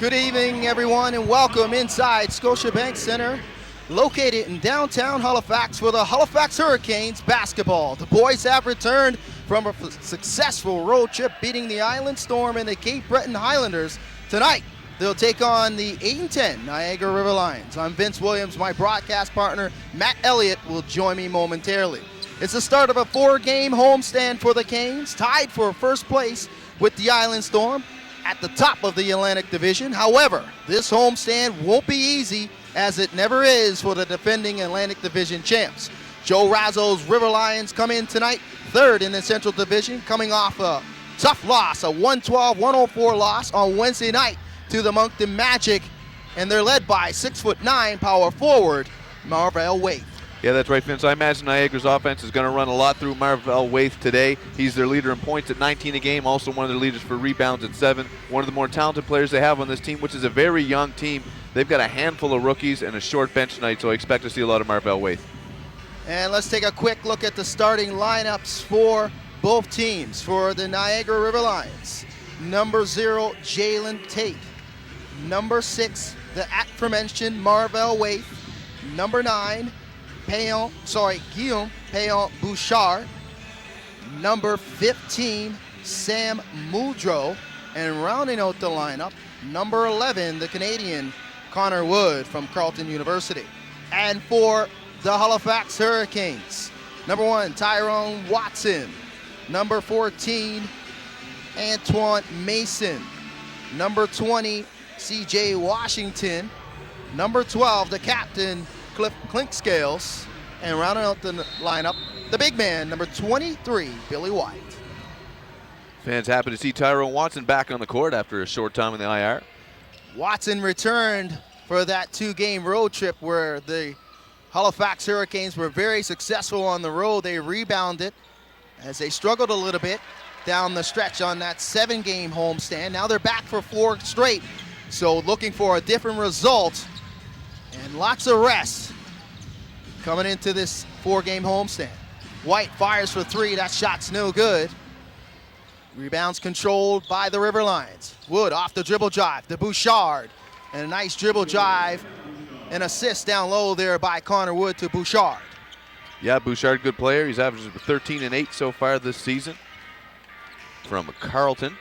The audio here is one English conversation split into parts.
Good evening, everyone, and welcome inside Scotiabank Center, located in downtown Halifax for the Halifax Hurricanes basketball. The boys have returned from a successful road trip, beating the Island Storm and the Cape Breton Highlanders. Tonight, they'll take on the 8-10 Niagara River Lions. I'm Vince Williams. My broadcast partner, Matt Elliott, will join me momentarily. It's the start of a 4-game homestand for the Canes, tied for first place with the Island Storm at the top of the Atlantic Division. However, this homestand won't be easy, as it never is for the defending Atlantic Division champs. Joe Razzo's River Lions come in tonight, third in the Central Division, coming off a tough loss, a 112-104 loss on Wednesday night to the Moncton Magic, and they're led by 6'9" power forward Marvell Waite. Yeah, that's right, Vince. I imagine Niagara's offense is going to run a lot through Marvell Waite today. He's their leader in points at 19 a game, also one of their leaders for rebounds at 7. One of the more talented players they have on this team, which is a very young team. They've got a handful of rookies and a short bench tonight, so I expect to see a lot of Marvell Waite. And let's take a quick look at the starting lineups for both teams. For the Niagara River Lions, number 0, Jalen Tate. Number 6, the aforementioned Marvell Waite. Number 9, Guillaume Payon Bouchard. Number 15, Sam Muldrow. And rounding out the lineup, number 11, the Canadian Connor Wood from Carleton University. And for the Halifax Hurricanes, number 1, Tyrone Watson. Number 14, Antoine Mason. Number 20, CJ Washington. Number 12, the captain, Cliff Clinkscales. And rounding out the lineup, the big man, number 23, Billy White. Fans happy to see Tyrone Watson back on the court after a short time in the IR. Watson returned for that 2-game road trip where the Halifax Hurricanes were very successful on the road. They rebounded as they struggled a little bit down the stretch on that 7-game homestand. Now they're back for 4 straight, so looking for a different result and lots of rest coming into this 4-game homestand. White fires for 3. That shot's no good. Rebounds controlled by the River Lions. Wood off the dribble drive to Bouchard. And a nice dribble drive and assist down low there by Connor Wood to Bouchard. Yeah, Bouchard, good player. He's averaging 13 and 8 so far this season from Carleton.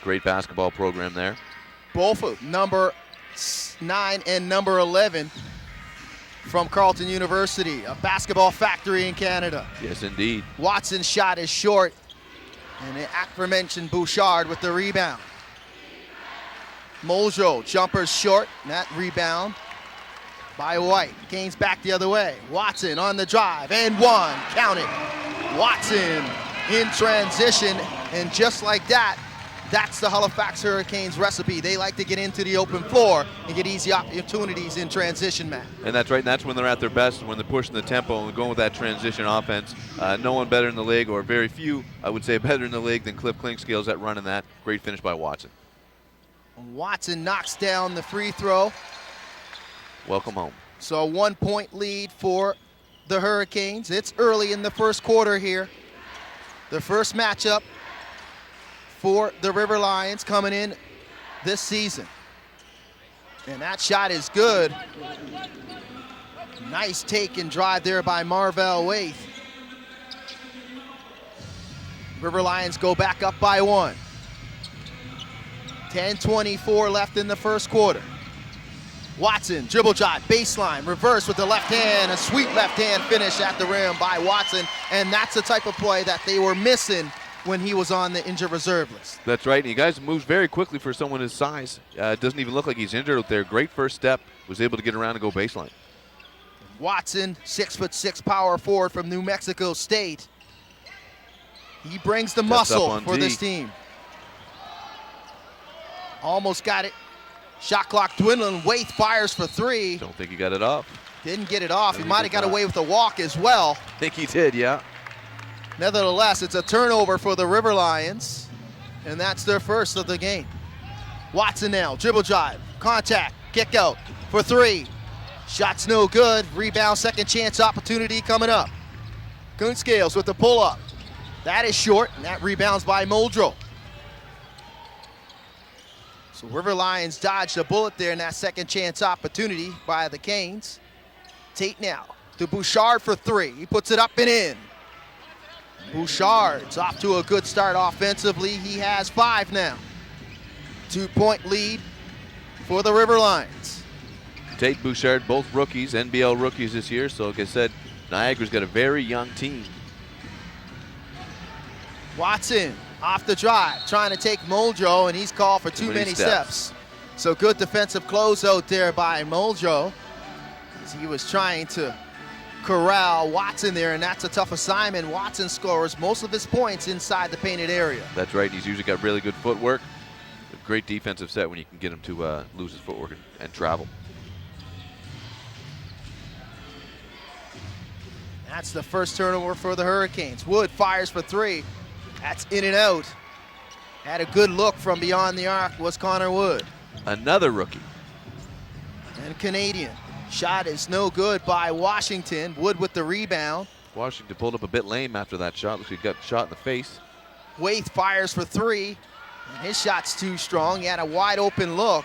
Great basketball program there. Both of number 9 and number 11 from Carleton University, a basketball factory in Canada. Yes, indeed. Watson's shot is short, and the aforementioned Bouchard with the rebound. Muldrow, jumper's short, and that rebound by White. Canes back the other way. Watson on the drive, and 1, count it. Watson in transition, and just like that, that's the Halifax Hurricanes recipe. They like to get into the open floor and get easy opportunities in transition, Matt. And that's right, and that's when they're at their best, when they're pushing the tempo and going with that transition offense. No one better in the league, or very few, I would say, better in the league than Cliff Clinkscales at running that. Great finish by Watson. Watson knocks down the free throw. Welcome home. So a 1-point lead for the Hurricanes. It's early in the first quarter here. The first matchup for the River Lions coming in this season. And that shot is good. Nice take and drive there by Marvell Waite. River Lions go back up by 1. 10:24 left in the first quarter. Watson, dribble drive, baseline, reverse with the left hand, a sweet left hand finish at the rim by Watson, and that's the type of play that they were missing when he was on the injured reserve list. That's right, and he guys moves very quickly for someone his size. It doesn't even look like he's injured out there. Great first step, was able to get around and go baseline. Watson, 6'6" power forward from New Mexico State. He brings the muscle for this team. Almost got it. Shot clock dwindling. Waite fires for 3. Don't think he got it off. Didn't get it off. He might have got away with a walk as well. I think he did, yeah. Nevertheless, it's a turnover for the River Lions, and that's their first of the game. Watson now, dribble drive, contact, kick out for 3. Shot's no good. Rebound, second chance opportunity coming up. Clinkscales with the pull-up. That is short, and that rebounds by Muldrow. So River Lions dodged a bullet there in that second chance opportunity by the Canes. Tate now to Bouchard for three. He puts it up and in. Bouchard's off to a good start offensively. He has 5 now. 2-point lead for the River Lions. Tate, Bouchard, both rookies, NBL rookies this year. So like I said, Niagara's got a very young team. Watson off the drive, trying to take Muldrow, and he's called for too many steps. So good defensive closeout there by Muldrow, as he was trying to corral Watson there, and that's a tough assignment. Watson scores most of his points inside the painted area. That's right. He's usually got really good footwork. A great defensive set when you can get him to lose his footwork and travel. That's the first turnover for the Hurricanes. Wood fires for 3. That's in and out. Had a good look from beyond the arc was Connor Wood. Another rookie. And Canadian. Shot is no good by Washington. Wood with the rebound. Washington pulled up a bit lame after that shot. Looks like he got shot in the face. Waith fires for 3. And his shot's too strong. He had a wide open look.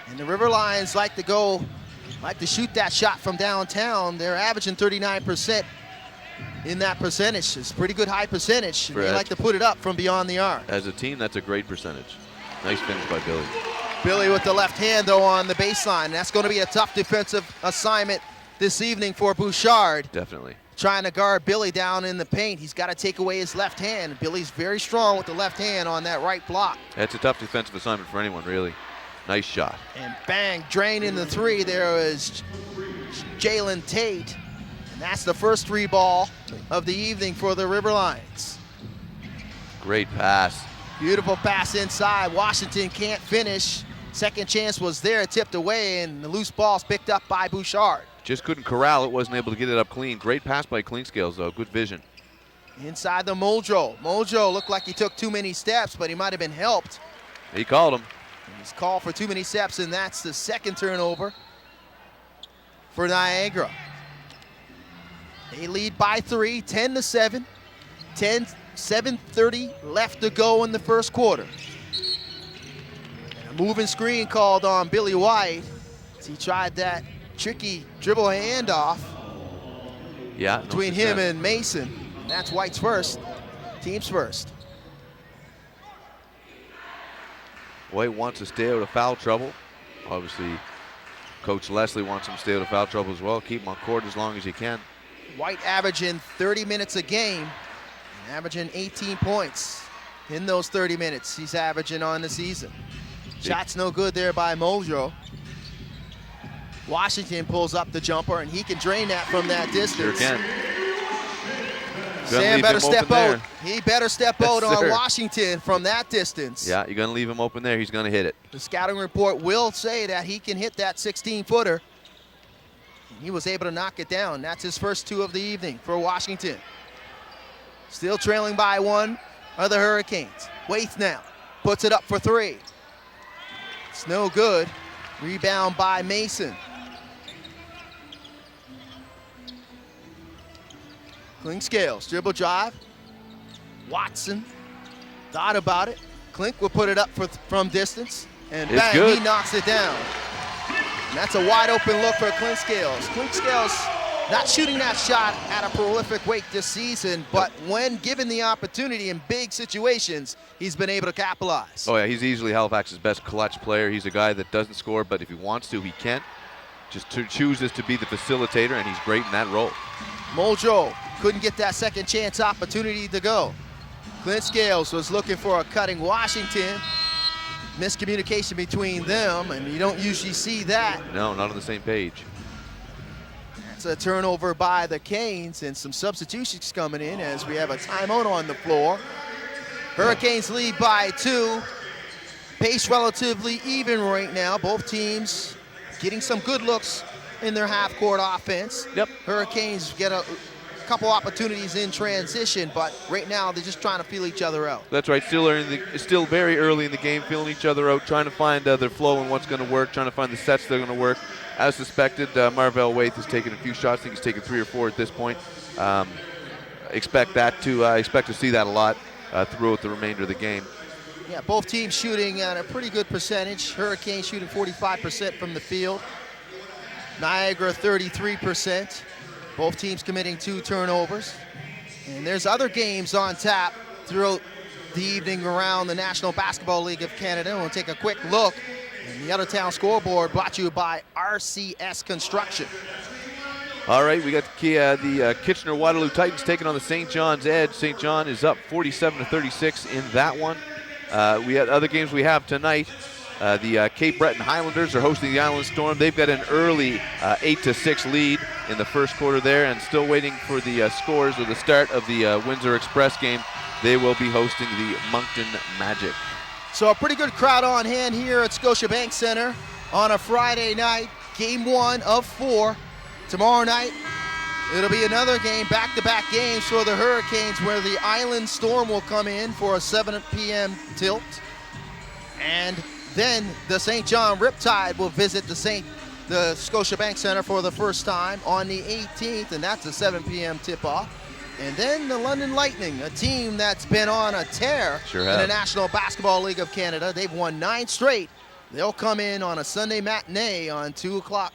And the River Lions like to shoot that shot from downtown. They're averaging 39% in that percentage. It's a pretty good high percentage. They like to put it up from beyond the arc. As a team, that's a great percentage. Nice finish by Billy. Billy with the left hand, though, on the baseline. That's going to be a tough defensive assignment this evening for Bouchard. Definitely. Trying to guard Billy down in the paint. He's got to take away his left hand. Billy's very strong with the left hand on that right block. That's a tough defensive assignment for anyone, really. Nice shot. And bang, drain in the 3. There is Jalen Tate. And that's the first 3 ball of the evening for the River Lions. Great pass. Beautiful pass inside. Washington can't finish. Second chance was there, tipped away, and the loose ball's picked up by Bouchard. Just couldn't corral it, wasn't able to get it up clean. Great pass by Cleanscales, though. Good vision. Inside the Muldrow. Muldrow looked like he took too many steps, but he might have been helped. He called him. He's called for too many steps, and that's the second turnover for Niagara. They lead by 3, 10-7. 7:30 left to go in the first quarter. And a moving screen called on Billy White as he tried that tricky dribble handoff between him and Mason. That's White's first, team's first. White wants to stay out of foul trouble. Obviously, Coach Leslie wants him to stay out of foul trouble as well. Keep him on court as long as you can. White averaging 30 minutes a game, and averaging 18 points in those 30 minutes he's averaging on the season. Shot's no good there by Muldrow. Washington pulls up the jumper, and he can drain that from that distance. Sure can. Sam better step out. He better step out on Washington from that distance. Yeah, you're going to leave him open there. He's going to hit it. The scouting report will say that he can hit that 16-footer. He was able to knock it down. That's his first 2 of the evening for Washington. Still trailing by 1 are the Hurricanes. Waith now puts it up for 3. It's no good. Rebound by Mason. Cleanscales, dribble drive. Watson thought about it. Klink will put it up from distance. And bang, he knocks it down. And that's a wide open look for Cleanscales. Cleanscales not shooting that shot at a prolific rate this season, but when given the opportunity in big situations, he's been able to capitalize. Oh yeah, he's easily Halifax's best clutch player. He's a guy that doesn't score, but if he wants to, he can. Just chooses to be the facilitator, and he's great in that role. Muldrow couldn't get that second chance opportunity to go. Cleanscales was looking for a cutting Washington. Miscommunication between them, and you don't usually see that. No, not on the same page. It's a turnover by the Canes, and some substitutions coming in as we have a timeout on the floor. Hurricanes lead by 2. Pace relatively even right now. Both teams getting some good looks in their half-court offense. Yep. Hurricanes get a couple opportunities in transition, but right now they're just trying to feel each other out. That's right. Still very early in the game, feeling each other out, trying to find their flow and what's going to work, trying to find the sets that are going to work. As suspected, Marvell Waith has taken a few shots. I think he's taken 3 or 4 at this point. Expect to see that a lot throughout the remainder of the game. Yeah, both teams shooting at a pretty good percentage. Hurricanes shooting 45% from the field. Niagara 33%. Both teams committing 2 turnovers. And there's other games on tap throughout the evening around the National Basketball League of Canada. We'll take a quick look. And the out-of-town scoreboard brought to you by RCS Construction. All right, we got the Kitchener-Waterloo Titans taking on the St. John's Edge. St. John is up 47-36 in that one. We had other games we have tonight. The Cape Breton Highlanders are hosting the Island Storm. They've got an early 8-6 lead in the first quarter there, and still waiting for the scores or the start of the Windsor Express game. They will be hosting the Moncton Magic. So a pretty good crowd on hand here at Scotiabank Center on a Friday night. Game 1 of 4. Tomorrow night, it'll be another game, back-to-back games for the Hurricanes, where the Island Storm will come in for a 7 p.m. tilt. And then the St. John Riptide will visit the Scotiabank Center for the first time on the 18th, and that's a 7 p.m. tip-off. And then the London Lightning, a team that's been on a tear in the National Basketball League of Canada. They've won 9 straight. They'll come in on a Sunday matinee on 2 o'clock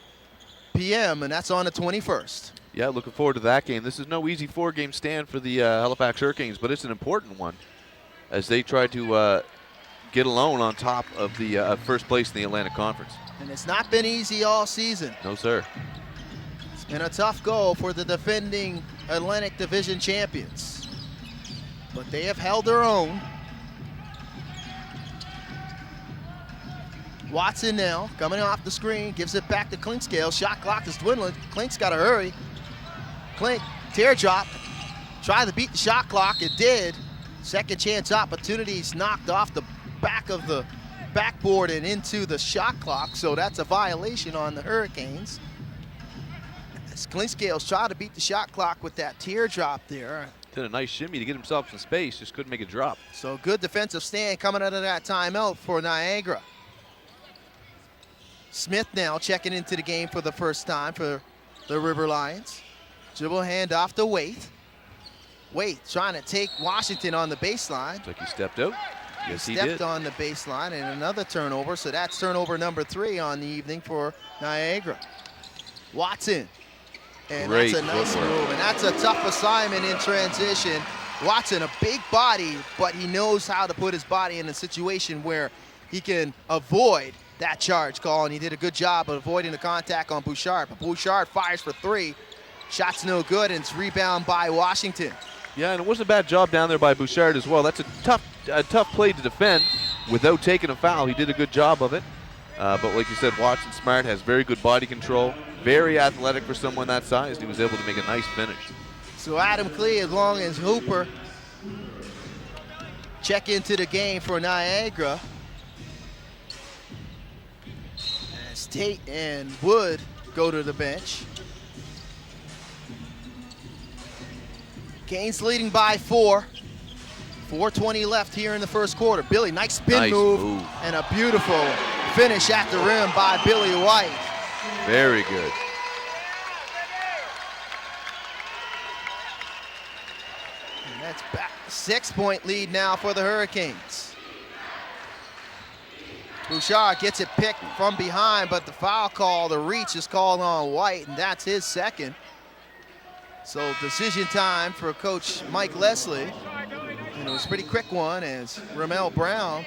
p.m., and that's on the 21st. Yeah, looking forward to that game. This is no easy 4-game stand for the Halifax Hurricanes, but it's an important one as they try to get alone on top of the first place in the Atlantic Conference. And it's not been easy all season. No, sir. It's been a tough go for the defending Atlantic Division champions, but they have held their own. Watson now coming off the screen, gives it back to Clinkscale. Shot clock is dwindling. Clink's got to hurry. Clink, teardrop, try to beat the shot clock. It did. Second chance opportunities knocked off the back of the backboard and into the shot clock, so that's a violation on the Hurricanes. As Clinkscale's trying to beat the shot clock with that teardrop there. Did a nice shimmy to get himself some space, just couldn't make a drop. So good defensive stand coming out of that timeout for Niagara. Smith now checking into the game for the first time for the River Lions. Dribble handoff to Waite. Waite trying to take Washington on the baseline. Looks like he stepped out. Yes, he did. Stepped on the baseline, and another turnover. So that's turnover number 3 on the evening for Niagara. Watson. And Great that's a nice footwork. move. And that's a tough assignment in transition. Watson, a big body, but he knows how to put his body in a situation where he can avoid that charge call, and he did a good job of avoiding the contact on Bouchard. But Bouchard fires for 3. Shot's no good, and it's rebound by Washington. Yeah, and it wasn't a bad job down there by Bouchard as well. That's a tough play to defend without taking a foul. He did a good job of it. But like you said, Watson Smart has very good body control, very athletic for someone that size. He was able to make a nice finish. So Adam Klee, as long as Hooper check into the game for Niagara. As Tate and Wood go to the bench. Canes leading by 4. 4:20 left here in the first quarter. Billy, nice spin move, and a beautiful finish at the rim by Billy White. Very good. And that's back. 6-point lead now for the Hurricanes. Bouchard gets it picked from behind, but the foul call, the reach is called on White, and that's his second. So decision time for Coach Mike Leslie. And it was a pretty quick one as Ramel Brown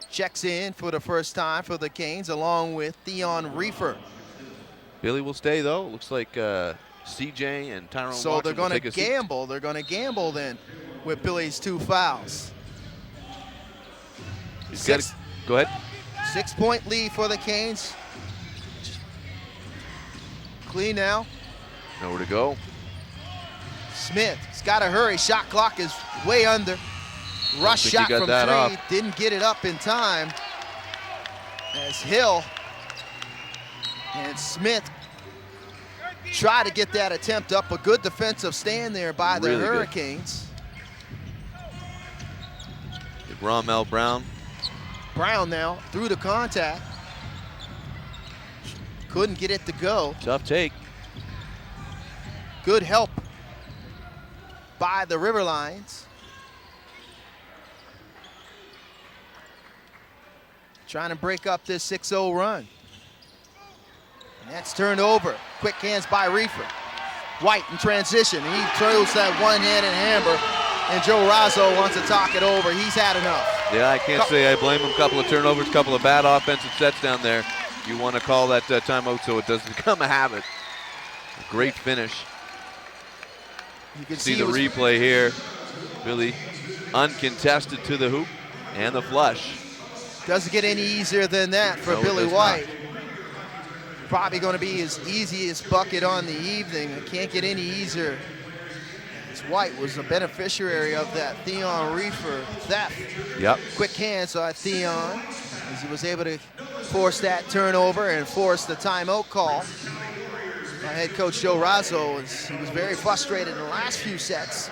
checks in for the first time for the Canes along with Theon Reefer. Billy will stay though. Looks like CJ and Tyrone So Watson they're going will to take a seat. gamble. They're going to gamble then with Billy's 2 fouls. Go ahead. 6-point lead for the Canes. Clean now. Nowhere to go. Smith, he's got to hurry. Shot clock is way under. Rush think he shot got from that 3, off. didn't get it up in time. As Hill and Smith try to get that attempt up. A good defensive stand there by the Really good. Hurricanes. Ramel Brown. Brown now through the contact. Couldn't get it to go. Tough take. Good help by the River Lions. trying to break up this 6-0 run. And that's turned over. Quick hands by Reefer. White in transition. He throws that one-handed hammer, and Joe Razzo wants to talk it over. He's had enough. Yeah, I can't say I blame him. Couple of turnovers, couple of bad offensive sets down there. You want to call that timeout so it doesn't become a habit. A great finish. You can see the replay here. Really uncontested to the hoop and the flush. Doesn't get any easier than that for Billy White. Probably going to be his easiest bucket on the evening. It can't get any easier. As White was a beneficiary of that Theon Reefer theft. Yep. Quick hands on Theon as he was able to force that turnover and force the timeout call. Head coach Joe Razzo, he was very frustrated in the last few sets.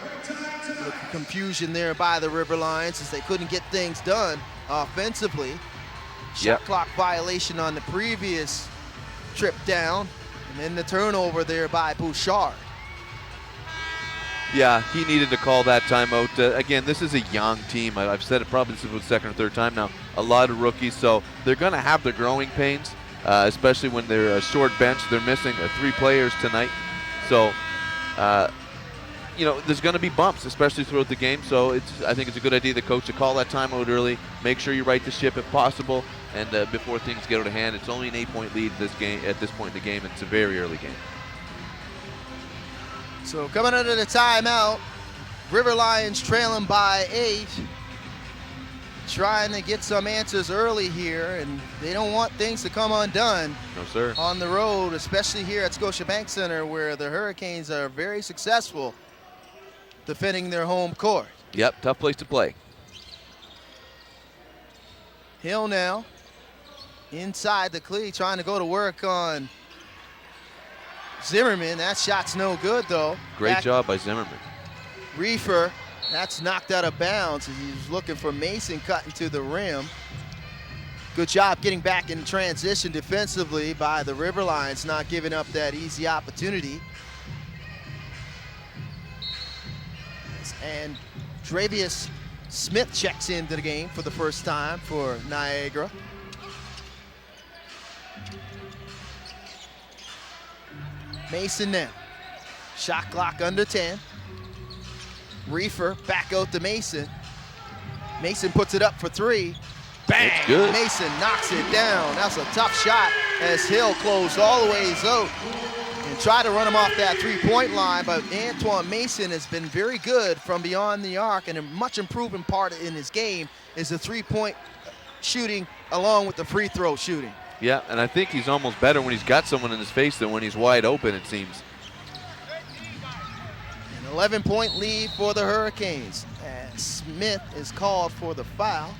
The confusion there by the River Lions as they couldn't get things done offensively. Shot clock violation on the previous trip down, and then the turnover there by Bouchard. Yeah, he needed to call that timeout. Again, this is a young team. I've said it probably this is the second or third time now. A lot of rookies, so they're going to have their growing pains, especially when they're a short bench. They're missing 3 players tonight. So, you know, there's going to be bumps, especially throughout the game. So I think it's a good idea, the coach, to call that timeout early. Make sure you right the ship if possible, and before things get out of hand. It's only an 8-point lead this game at this point in the game. And it's a very early game. So coming out of the timeout, River Lions trailing by 8. Trying to get some answers early here, and they don't want things to come undone. No, sir. On the road, especially here at Scotiabank Center, where the Hurricanes are very successful defending their home court. Yep, tough place to play. Hill now inside the cleat, trying to go to work on Zimmerman. That shot's no good, though. Great job by Zimmerman. Reefer, that's knocked out of bounds. He's looking for Mason cutting to the rim. Good job getting back in transition defensively by the River Lions, not giving up that easy opportunity. And Dravius Smith checks into the game for the first time for Niagara. Mason now. Shot clock under 10. Reefer back out to Mason. Mason puts it up for 3. Bang! That's good. Mason knocks it down. That's a tough shot as Hill closed all the ways out and tried to run him off that 3-point line, but Antoine Mason has been very good from beyond the arc, and a much improving part in his game is the 3-point shooting along with the free throw shooting. Yeah, and I think he's almost better when he's got someone in his face than when he's wide open, it seems. An 11-point lead for the Hurricanes, and Smith is called for the foul.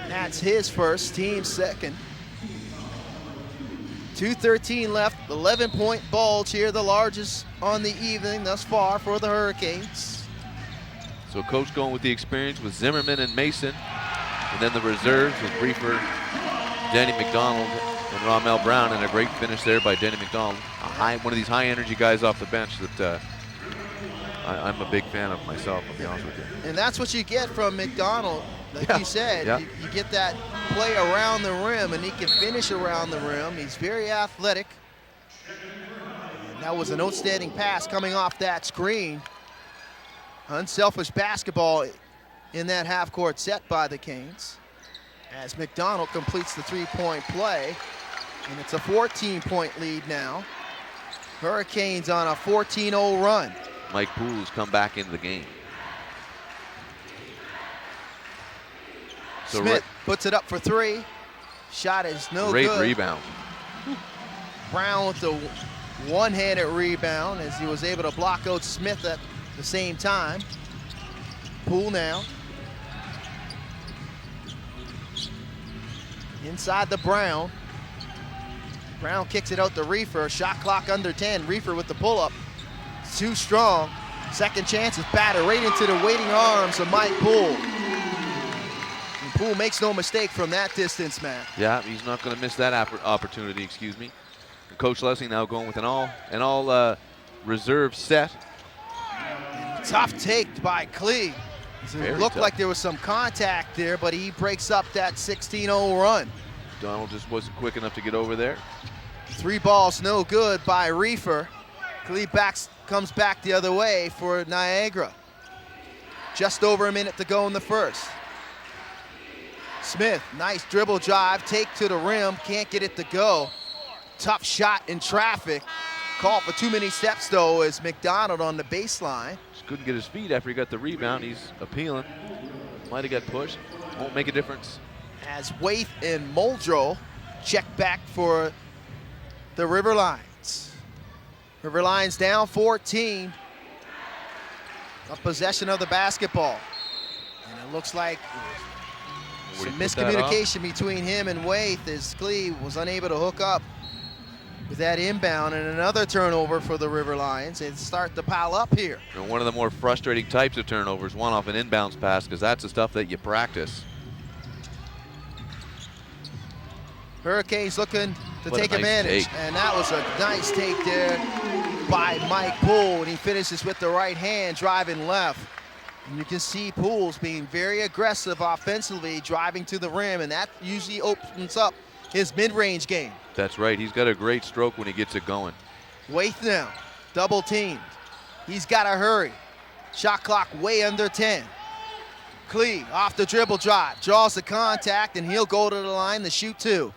That's his first, team's second. 2:13 left, 11-point bulge here, the largest on the evening thus far for the Hurricanes. So coach going with the experience with Zimmerman and Mason, and then the reserves with Reefer, Danny McDonald, and Ramel Brown, and a great finish there by Danny McDonald. One of these high-energy guys off the bench that I'm a big fan of myself, I'll be honest with you. And that's what you get from McDonald. Like you said, you get that play around the rim, and he can finish around the rim. He's very athletic. And that was an outstanding pass coming off that screen. Unselfish basketball in that half-court set by the Canes as McDonald completes the 3-point play, and it's a 14-point lead now. Hurricanes on a 14-0 run. Mike Poole has come back into the game. So Smith puts it up for 3. Shot is no good. Great rebound. Brown with the one-handed rebound as he was able to block out Smith at the same time. Poole now. Inside the Brown. Brown kicks it out to Reefer. Shot clock under 10. Reefer with the pull-up. It's too strong. Second chance is battered right into the waiting arms of Mike Poole. And Poole makes no mistake from that distance, man. Yeah, he's not going to miss that opportunity, excuse me. And Coach Lessing now going with an all reserve set. Tough take by Klee. It looked like there was some contact there, but he breaks up that 16-0 run. Donald just wasn't quick enough to get over there. 3 balls, no good by Reefer. Cleve comes back the other way for Niagara. Just over a minute to go in the first. Smith, nice dribble drive, take to the rim, can't get it to go. Tough shot in traffic. Called for too many steps though as McDonald on the baseline. Just couldn't get his feet after he got the rebound. He's appealing. Might have got pushed. Won't make a difference. As Waith and Muldrow check back for the River Lions. River Lions down 14. A possession of the basketball. And it looks like some miscommunication between him and Waith as Cleve was unable to hook up with that inbound, and another turnover for the River Lions. They start to pile up here. And one of the more frustrating types of turnovers, one off an inbounds pass, because that's the stuff that you practice. Hurricanes looking to What a take nice advantage. take. And that was a nice take there by Mike Poole, and he finishes with the right hand, driving left. And you can see Poole's being very aggressive offensively, driving to the rim, and that usually opens up his mid-range game. That's right. He's got a great stroke when he gets it going. Waith now, double teamed. He's got to hurry. Shot clock way under 10. Cleve off the dribble drive, draws the contact, and he'll go to the line to shoot 2.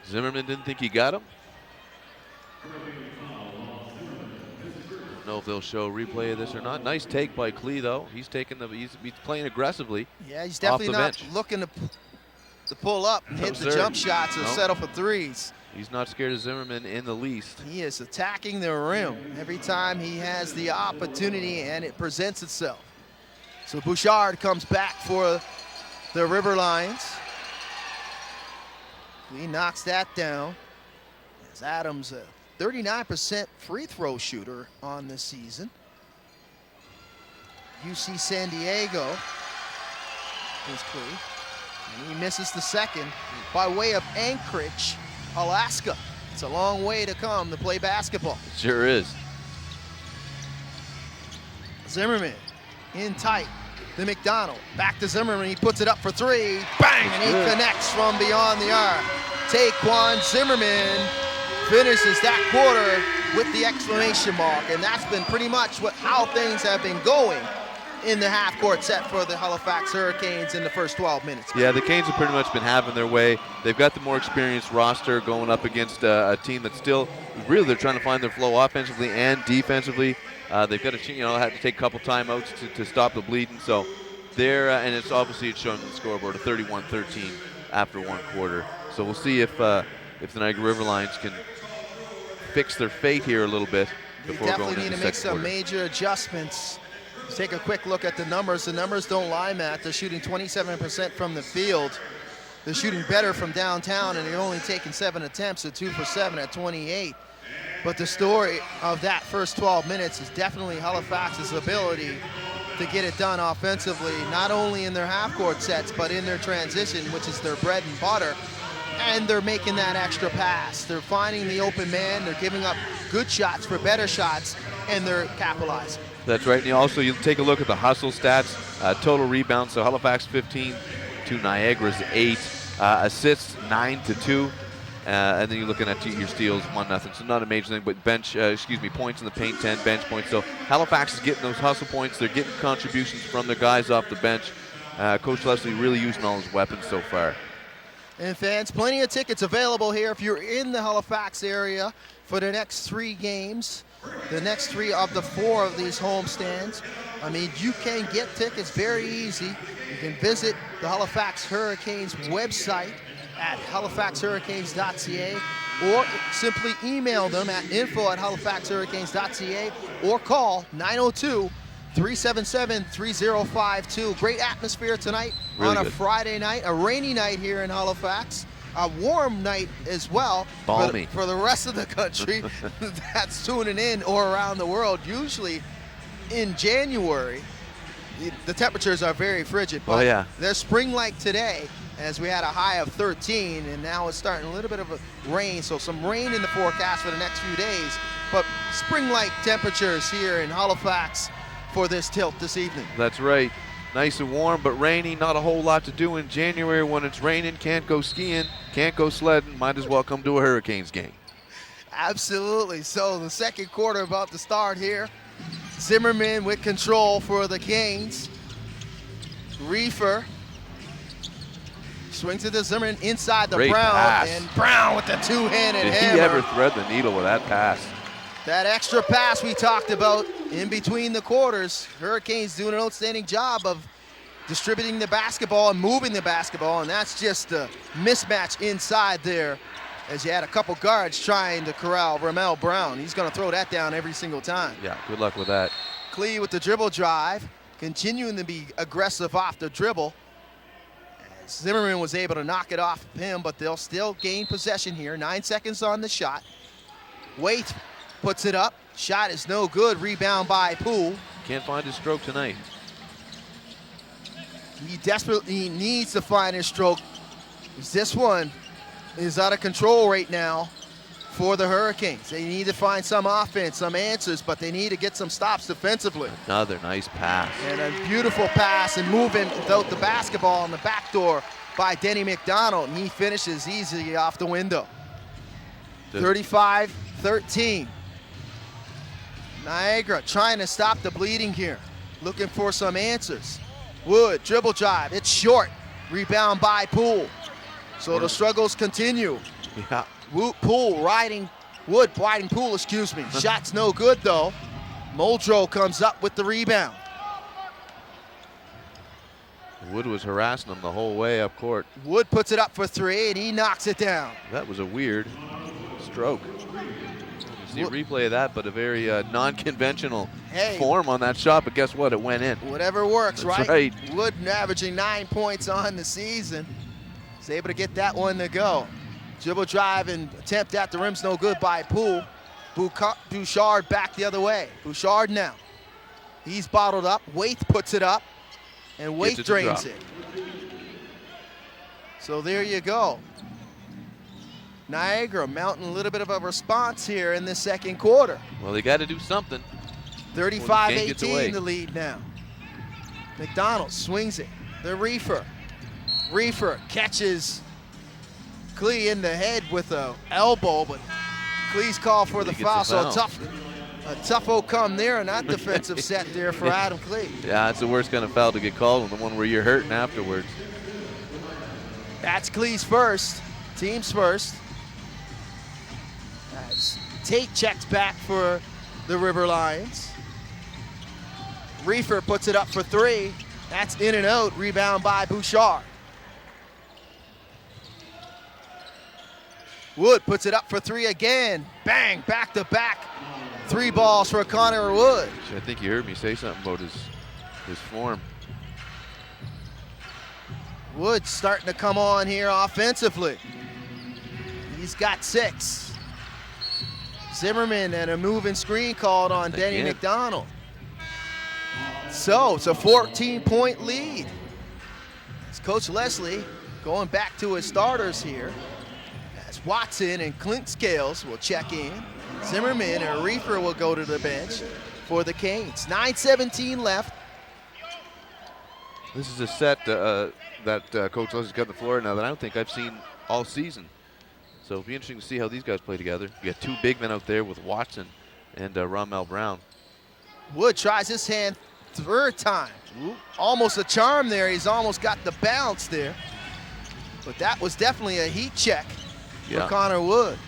Zimmerman didn't think he got him. Don't know if they'll show a replay of this or not. Nice take by Clee though. He's playing aggressively. Yeah, he's definitely not bench. looking to pull up and hit the jump shots or settle for threes. He's not scared of Zimmerman in the least. He is attacking the rim every time he has the opportunity and it presents itself. So Bouchard comes back for the River Lions. He knocks that down. As Adams, a 39% free throw shooter on this season. UC San Diego is Clee. And he misses the second by way of Anchorage, Alaska. It's a long way to come to play basketball. It sure is. Zimmerman in tight to McDonald. Back to Zimmerman, he puts it up for 3. Bang! And he connects from beyond the arc. Taquan Zimmerman finishes that quarter with the exclamation mark. And that's been pretty much how things have been going in the half-court set for the Halifax Hurricanes in the first 12 minutes. Yeah, the Canes have pretty much been having their way. They've got the more experienced roster going up against a team that's still, really they're trying to find their flow offensively and defensively. They've got to, had to take a couple timeouts to stop the bleeding. So they're, and it's showing the scoreboard, a 31-13 after one quarter. So we'll see if the Niagara River Lions can fix their fate here a little bit before going into the second quarter. They definitely need to make some major adjustments. Let's take a quick look at the numbers. The numbers don't lie, Matt. They're shooting 27% from the field. They're shooting better from downtown, and they're only taking 7 attempts, so 2 for 7 at 28. But the story of that first 12 minutes is definitely Halifax's ability to get it done offensively, not only in their half-court sets, but in their transition, which is their bread and butter. And they're making that extra pass. They're finding the open man. They're giving up good shots for better shots, and they're capitalizing. That's right. And you take a look at the hustle stats, total rebounds. So Halifax 15 to Niagara's 8, assists 9 to 2. And then you're looking at your steals, 1-0. So not a major thing, but points in the paint, 10 bench points. So Halifax is getting those hustle points. They're getting contributions from their guys off the bench. Coach Leslie really using all his weapons so far. And fans, plenty of tickets available here if you're in the Halifax area for the next 3 games, the next 3 of the 4 of these homestands. I mean, you can get tickets very easy. You can visit the Halifax Hurricanes website at halifaxhurricanes.ca or simply email them at info@halifaxhurricanes.ca or call 902-377-3052. Great atmosphere tonight really on good. A Friday night, a rainy night here in Halifax, a warm night as well. Balmy. For the rest of the country that's tuning in or around the world. Usually in January, the temperatures are very frigid, but they're spring-like today, as we had a high of 13, and now it's starting a little bit of a rain, so some rain in the forecast for the next few days, but spring-like temperatures here in Halifax for this tilt this evening. That's right. Nice and warm, but rainy. Not a whole lot to do in January when it's raining. Can't go skiing, can't go sledding. Might as well come to a Hurricanes game. Absolutely. So the second quarter about to start here. Zimmerman with control for the Canes. Reefer swings it to Zimmerman inside the Great Brown. pass. And Brown with the two-handed Did hammer. he ever thread the needle with that pass? That extra pass we talked about in between the quarters. Hurricanes doing an outstanding job of distributing the basketball and moving the basketball, and that's just a mismatch inside there as you had a couple guards trying to corral Ramel Brown. He's going to throw that down every single time. Yeah, good luck with that. Klee with the dribble drive, continuing to be aggressive off the dribble. Zimmerman was able to knock it off of him, but they'll still gain possession here. 9 seconds on the shot. Waite puts it up. Shot is no good. Rebound by Poole. Can't find his stroke tonight. He desperately needs to find his stroke. This one is out of control right now for the Hurricanes. They need to find some offense, some answers, but they need to get some stops defensively. Another nice pass. And a beautiful pass and moving without the basketball on the back door by Denny McDonald, and he finishes easily off the window. 35-13. Niagara trying to stop the bleeding here, looking for some answers. Wood, dribble drive, it's short. Rebound by Poole. So the struggles continue. Yeah. Poole riding, Wood riding Poole, excuse me. Shot's no good though. Muldrow comes up with the rebound. Wood was harassing him the whole way up court. Wood puts it up for three and he knocks it down. That was a weird stroke. You see a replay of that, but a very non-conventional form on that shot, but guess what? It went in. Whatever works, That's right? right. Wood averaging 9 points on the season. He's able to get that one to go. Dribble drive and attempt at the rim's no good by Poole. Bouchard back the other way. Bouchard now. He's bottled up. Waite puts it up, and Waite drains it. So there you go. Niagara mounting a little bit of a response here in the second quarter. Well, they got to do something. 35-18 the lead now. McDonald swings it. The Reefer. Reefer catches Klee in the head with an elbow, but Klee's called for the foul. So a tough come there and that defensive set there for Adam Klee. Yeah, it's the worst kind of foul to get called, the one where you're hurting afterwards. That's Klee's first, team's first. As Tate checks back for the River Lions. Reefer puts it up for three. That's in and out, rebound by Bouchard. Wood puts it up for three again. Bang, back to back. 3 balls for Connor Wood. I think you heard me say something about his form. Wood starting to come on here offensively. He's got 6. Zimmerman and a moving screen called on Denny McDonald. So it's a 14-point lead. It's Coach Leslie going back to his starters here. As Watson and Clint Scales will check in. Zimmerman and Reefer will go to the bench for the Canes. 9:17 left. This is a set that Coach Leslie's got on the floor now that I don't think I've seen all season. So it'll be interesting to see how these guys play together. You got 2 big men out there with Watson and Ramel Brown. Wood tries his hand third time. Almost a charm there. He's almost got the bounce there. But that was definitely a heat check for Connor Wood.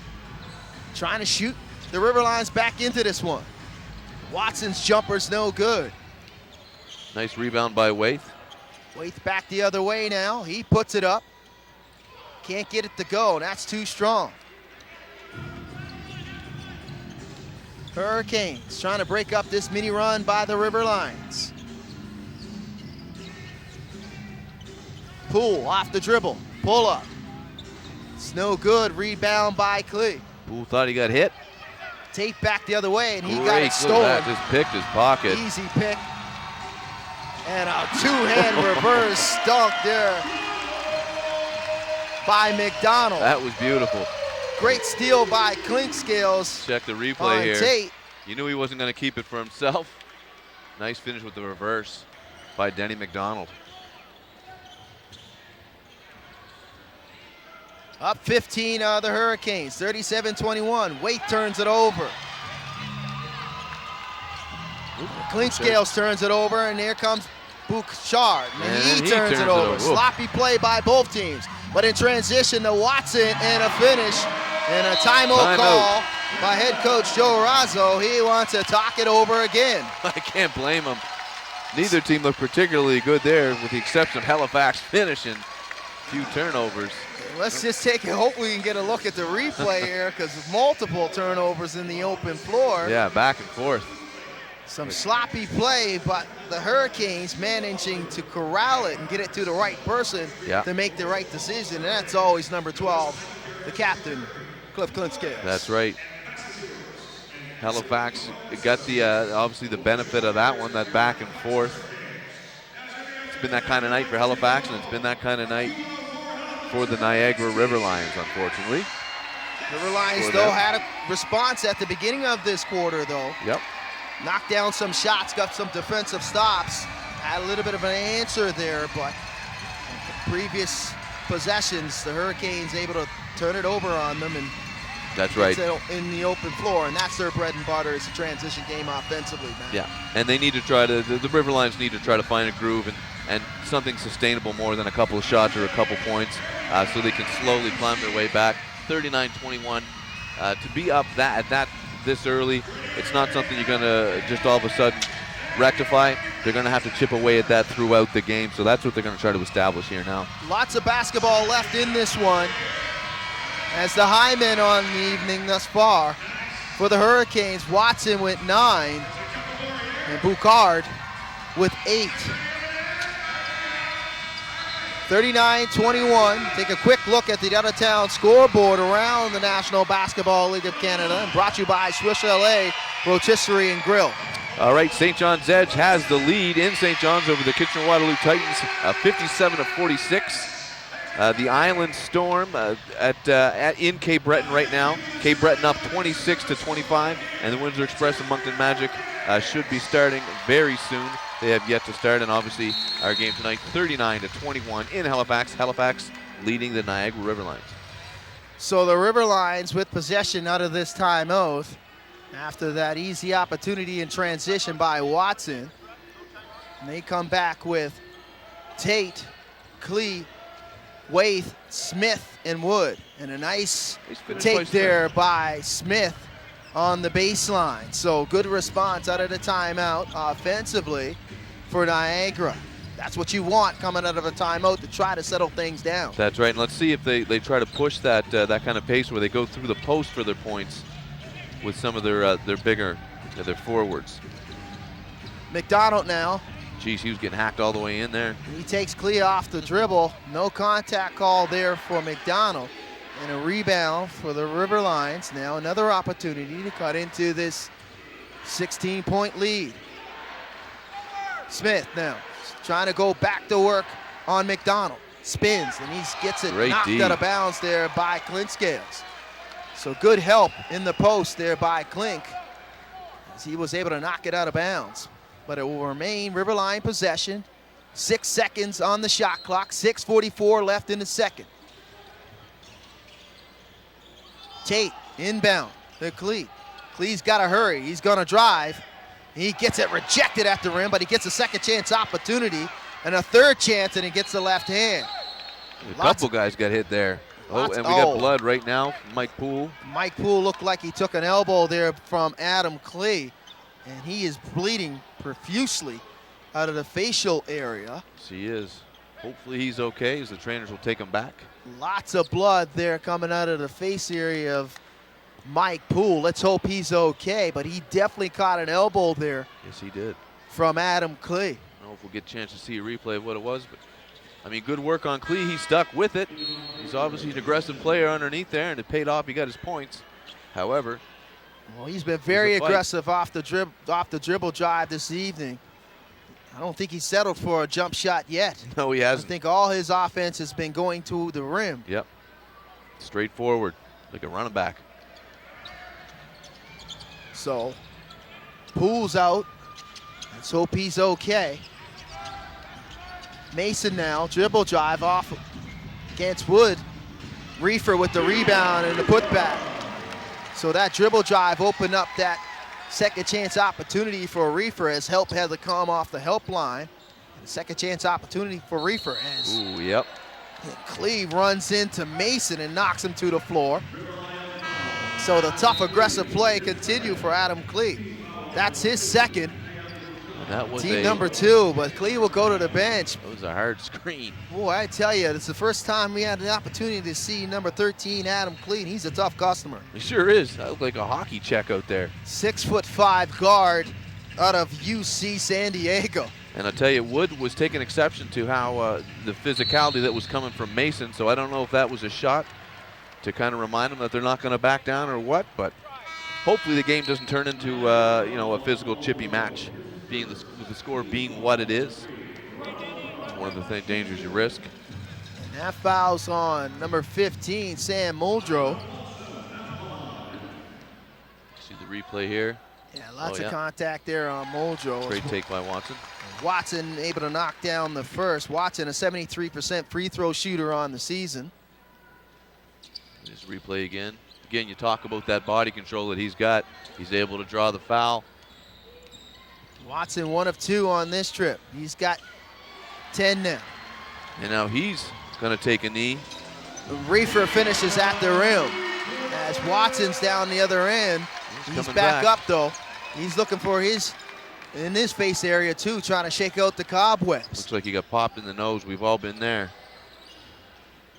Trying to shoot the River Lions back into this one. Watson's jumper's no good. Nice rebound by Waite. Waite back the other way now. He puts it up. Can't get it to go. That's too strong. Hurricanes trying to break up this mini run by the River Lions. Poole off the dribble. Pull up. It's no good. Rebound by Klee. Poole thought he got hit. Tate back the other way, and he got it stolen. Look at that. Just picked his pocket. Easy pick. And a two-hand reverse dunk there by McDonald. That was beautiful. Great steal by Clink Scales. Check the replay here. Tate. You knew he wasn't going to keep it for himself. Nice finish with the reverse by Denny McDonald. Up 15 the Hurricanes, 37-21. Waite turns it over. Clinkscales turns it over, and here comes Bouchard. And he turns it over. Sloppy play by both teams. But in transition to Watson and a finish and a timeout call by head coach Joe Razzo. He wants to talk it over again. I can't blame him. Neither team looked particularly good there, with the exception of Halifax finishing. Few turnovers. Let's just hope we can get a look at the replay here, because multiple turnovers in the open floor. Yeah, back and forth. Some sloppy play, but the Hurricanes managing to corral it and get it to the right person to make the right decision. And that's always number 12, the captain, Cliff Clinkscales. That's right. Halifax got the obviously the benefit of that one, that back and forth. It's been that kind of night for Halifax, and it's been that kind of night for the Niagara River Lions, unfortunately. River Lions, though, had a response at the beginning of this quarter, though. Yep. Knocked down some shots, got some defensive stops, had a little bit of an answer there, but previous possessions, the Hurricanes able to turn it over on them, and that's right, in the open floor, and that's their bread and butter. It's a transition game offensively, man. Yeah, and they need to try to, the River Lions need to try to find a groove and something sustainable more than a couple of shots or a couple points, so they can slowly climb their way back. 39-21, to be up this early, it's not something you're gonna just all of a sudden rectify. They're gonna have to chip away at that throughout the game, so that's what they're gonna try to establish here now. Lots of basketball left in this one, as the high men on the evening thus far. For the Hurricanes, Watson with 9, and Bouchard with 8. 39-21. Take a quick look at the out-of-town scoreboard around the National Basketball League of Canada, and brought to you by Swiss LA Rotisserie and Grill. All right, St. John's Edge has the lead in St. John's over the Kitchener-Waterloo Titans, 57-46. The Island Storm in Cape Breton right now. Cape Breton up 26-25, and the Windsor Express and Moncton Magic should be starting very soon. They have yet to start, and obviously our game tonight, 39-21 in Halifax. Halifax leading the Niagara River Lions. So the River Lions with possession out of this timeout after that easy opportunity in transition by Watson. And they come back with Tate, Klee, Waite, Smith, and Wood. And a nice take there by Smith on the baseline. So good response out of the timeout offensively for Niagara. That's what you want coming out of a timeout, to try to settle things down. That's right, and let's see if they try to push that kind of pace where they go through the post for their points with some of their bigger, their forwards. McDonald now. Geez, he was getting hacked all the way in there. He takes Klee off the dribble. No contact call there for McDonald. And a rebound for the River Lions. Now another opportunity to cut into this 16-point lead. Smith now trying to go back to work on McDonald. Spins, and he gets it knocked out of bounds there by Clinkscales. So good help in the post there by Clink, as he was able to knock it out of bounds. But it will remain River Line possession. 6 seconds on the shot clock, 6:44 left in the second. Tate inbound to Klee. Klee's got to hurry. He's going to drive. He gets it rejected at the rim, but he gets a second chance opportunity and a third chance, and he gets the left hand. A couple guys got hit there. And we got blood right now from Mike Poole. Mike Poole looked like he took an elbow there from Adam Klee, and he is bleeding profusely out of the facial area. Yes, he is. Hopefully he's okay, as the trainers will take him back. Lots of blood there coming out of the face area of Mike Poole. Let's hope he's okay, but he definitely caught an elbow there. Yes, he did. From Adam Klee. I don't know if we'll get a chance to see a replay of what it was, but I mean, good work on Klee. He stuck with it. He's obviously an aggressive player underneath there, and it paid off. He got his points. However, well, he's been very aggressive off the dribble drive this evening. I don't think he's settled for a jump shot yet. No, he hasn't. I think all his offense has been going to the rim. Yep. Straightforward, like a running back. So, Poole's out. Let's hope he's okay. Mason now, dribble drive off against Wood. Reefer with the rebound and the putback. So that dribble drive opened up that second chance opportunity for Reefer as help had to come off the help line. Second chance opportunity for Reefer as Cleve runs into Mason and knocks him to the floor. So the tough aggressive play continued for Adam Cleve. That's his second. That was team number 2, but Cleve will go to the bench. It was a hard screen. Boy, I tell you, it's the first time we had the opportunity to see number 13, Adam Cleve. He's a tough customer. He sure is. That looked like a hockey check out there. 6'5" guard out of UC San Diego. And I'll tell you, Wood was taking exception to how the physicality that was coming from Mason, so I don't know if that was a shot to kind of remind them that they're not going to back down or what, but hopefully the game doesn't turn into you know, a physical chippy match, being with the score being what it is. It's one of the dangers you risk. And that foul's on number 15, Sam Muldrow. See the replay here. Yeah, lots of contact there on Muldrow. Great take by Watson. Watson able to knock down the first. Watson, a 73% free throw shooter on the season. Just replay again. Again, you talk about that body control that he's got. He's able to draw the foul. Watson 1 of 2 on this trip. He's got 10 now. And now he's going to take a knee. Reefer finishes at the rim. As Watson's down the other end, he's back up though. He's looking for his, in his face area too, trying to shake out the cobwebs. Looks like he got popped in the nose. We've all been there.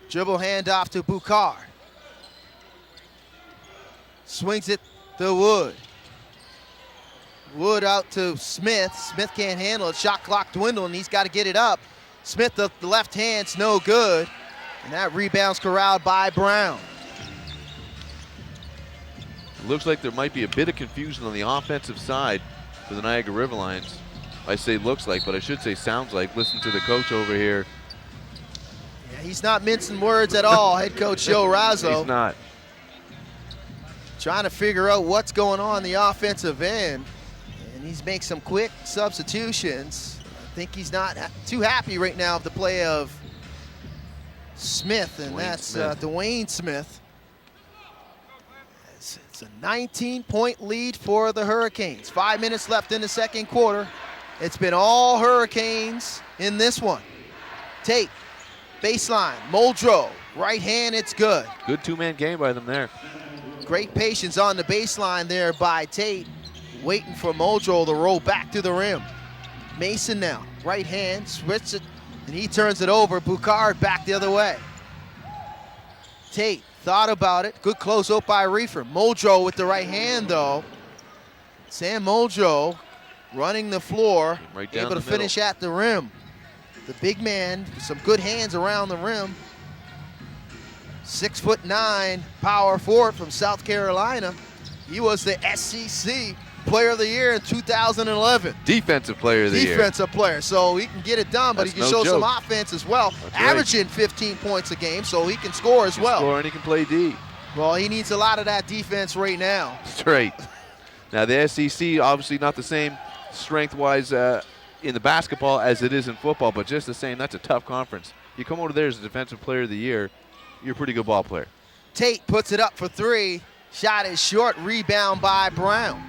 Dribble handoff to Boucard. Swings it to Wood. Wood out to Smith. Smith can't handle it. Shot clock dwindling. He's got to get it up. Smith, the left hand's no good. And that rebound's corralled by Brown. Looks like there might be a bit of confusion on the offensive side for the Niagara River Lions. I say looks like, but I should say sounds like. Listen to the coach over here. Yeah, he's not mincing words at all, head coach Joe Razzo. He's not. Trying to figure out what's going on the offensive end. And he's making some quick substitutions. I think he's not too happy right now with the play of Smith, and that's Dwayne Smith. It's a 19-point lead for the Hurricanes. 5 minutes left in the second quarter. It's been all Hurricanes in this one. Tate, baseline, Muldrow, right hand, it's good. Good two-man game by them there. Great patience on the baseline there by Tate, waiting for Muldrow to roll back to the rim. Mason now, right hand, switch it, and he turns it over. Boucard back the other way. Tate thought about it. Good close out by Reefer. Muldrow with the right hand, though. Sam Muldrow running the floor, able to finish at the rim. The big man, some good hands around the rim. 6'9", power forward from South Carolina. He was the SEC Player of the Year in 2011. Defensive Player of the Year. Defensive player, so he can get it done, but he can show some offense as well. That's averaging 15 points a game, so he can score as well. Score and he can play D. Well, he needs a lot of that defense right now. That's right. Now the SEC, obviously not the same strength-wise in the basketball as it is in football, but just the same, that's a tough conference. You come over there as a Defensive Player of the Year, you're a pretty good ball player. Tate puts it up for 3. Shot is short, rebound by Brown.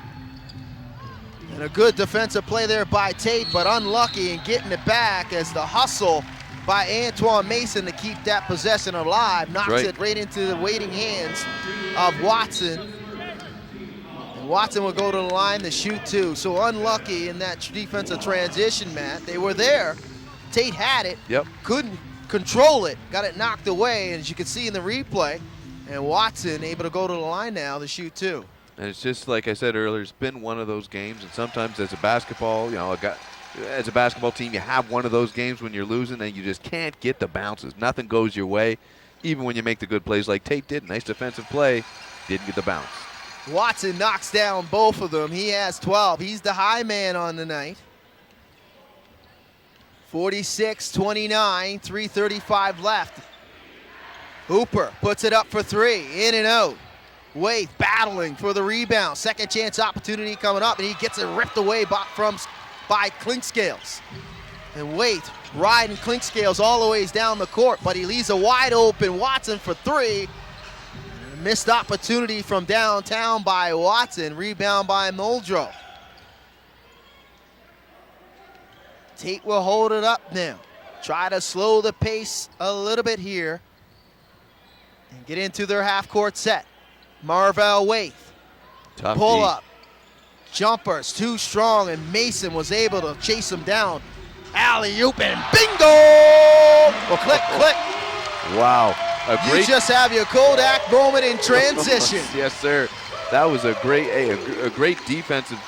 And a good defensive play there by Tate, but unlucky in getting it back as the hustle by Antoine Mason to keep that possession alive. Knocks it right into the waiting hands of Watson. And Watson will go to the line to shoot 2. So unlucky in that defensive transition, Matt. They were there. Tate had it. Yep. Couldn't control it. Got it knocked away, and as you can see in the replay. And Watson able to go to the line now to shoot 2. And it's just like I said earlier, it's been one of those games, and sometimes as a basketball, you know, as a basketball team, you have one of those games when you're losing and you just can't get the bounces. Nothing goes your way, even when you make the good plays like Tate did. Nice defensive play, didn't get the bounce. Watson knocks down both of them. He has 12. He's the high man on the night. 46-29, 3:35 left. Hooper puts it up for 3, in and out. Waite battling for the rebound. Second chance opportunity coming up, and he gets it ripped away from by Clinkscales. And Waite riding Clinkscales all the ways down the court, but he leaves a wide open Watson for three. Missed opportunity from downtown by Watson. Rebound by Muldrow. Tate will hold it up now. Try to slow the pace a little bit here and get into their half-court set. Marvell Waite. Tough Pull D. up. Jumpers too strong, and Mason was able to chase him down. Alley-oop and bingo! Well, click, click. Wow. You just have your Kodak moment in transition. Yes, sir. That was a great defensive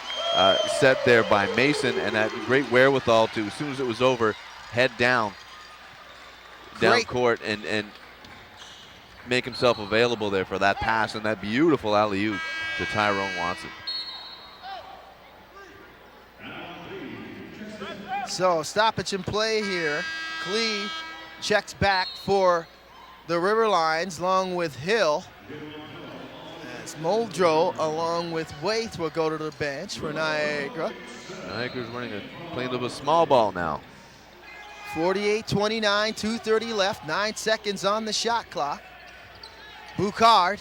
set there by Mason, and that great wherewithal to, as soon as it was over, head down court and make himself available there for that pass and that beautiful alley-oop to Tyrone Watson. So stoppage in play here. Klee checks back for the River Lions along with Hill. As Muldrow along with Waite will go to the bench for Niagara. Niagara's playing a little bit small ball now. 48-29, 2:30 left, 9 seconds on the shot clock. Boucard,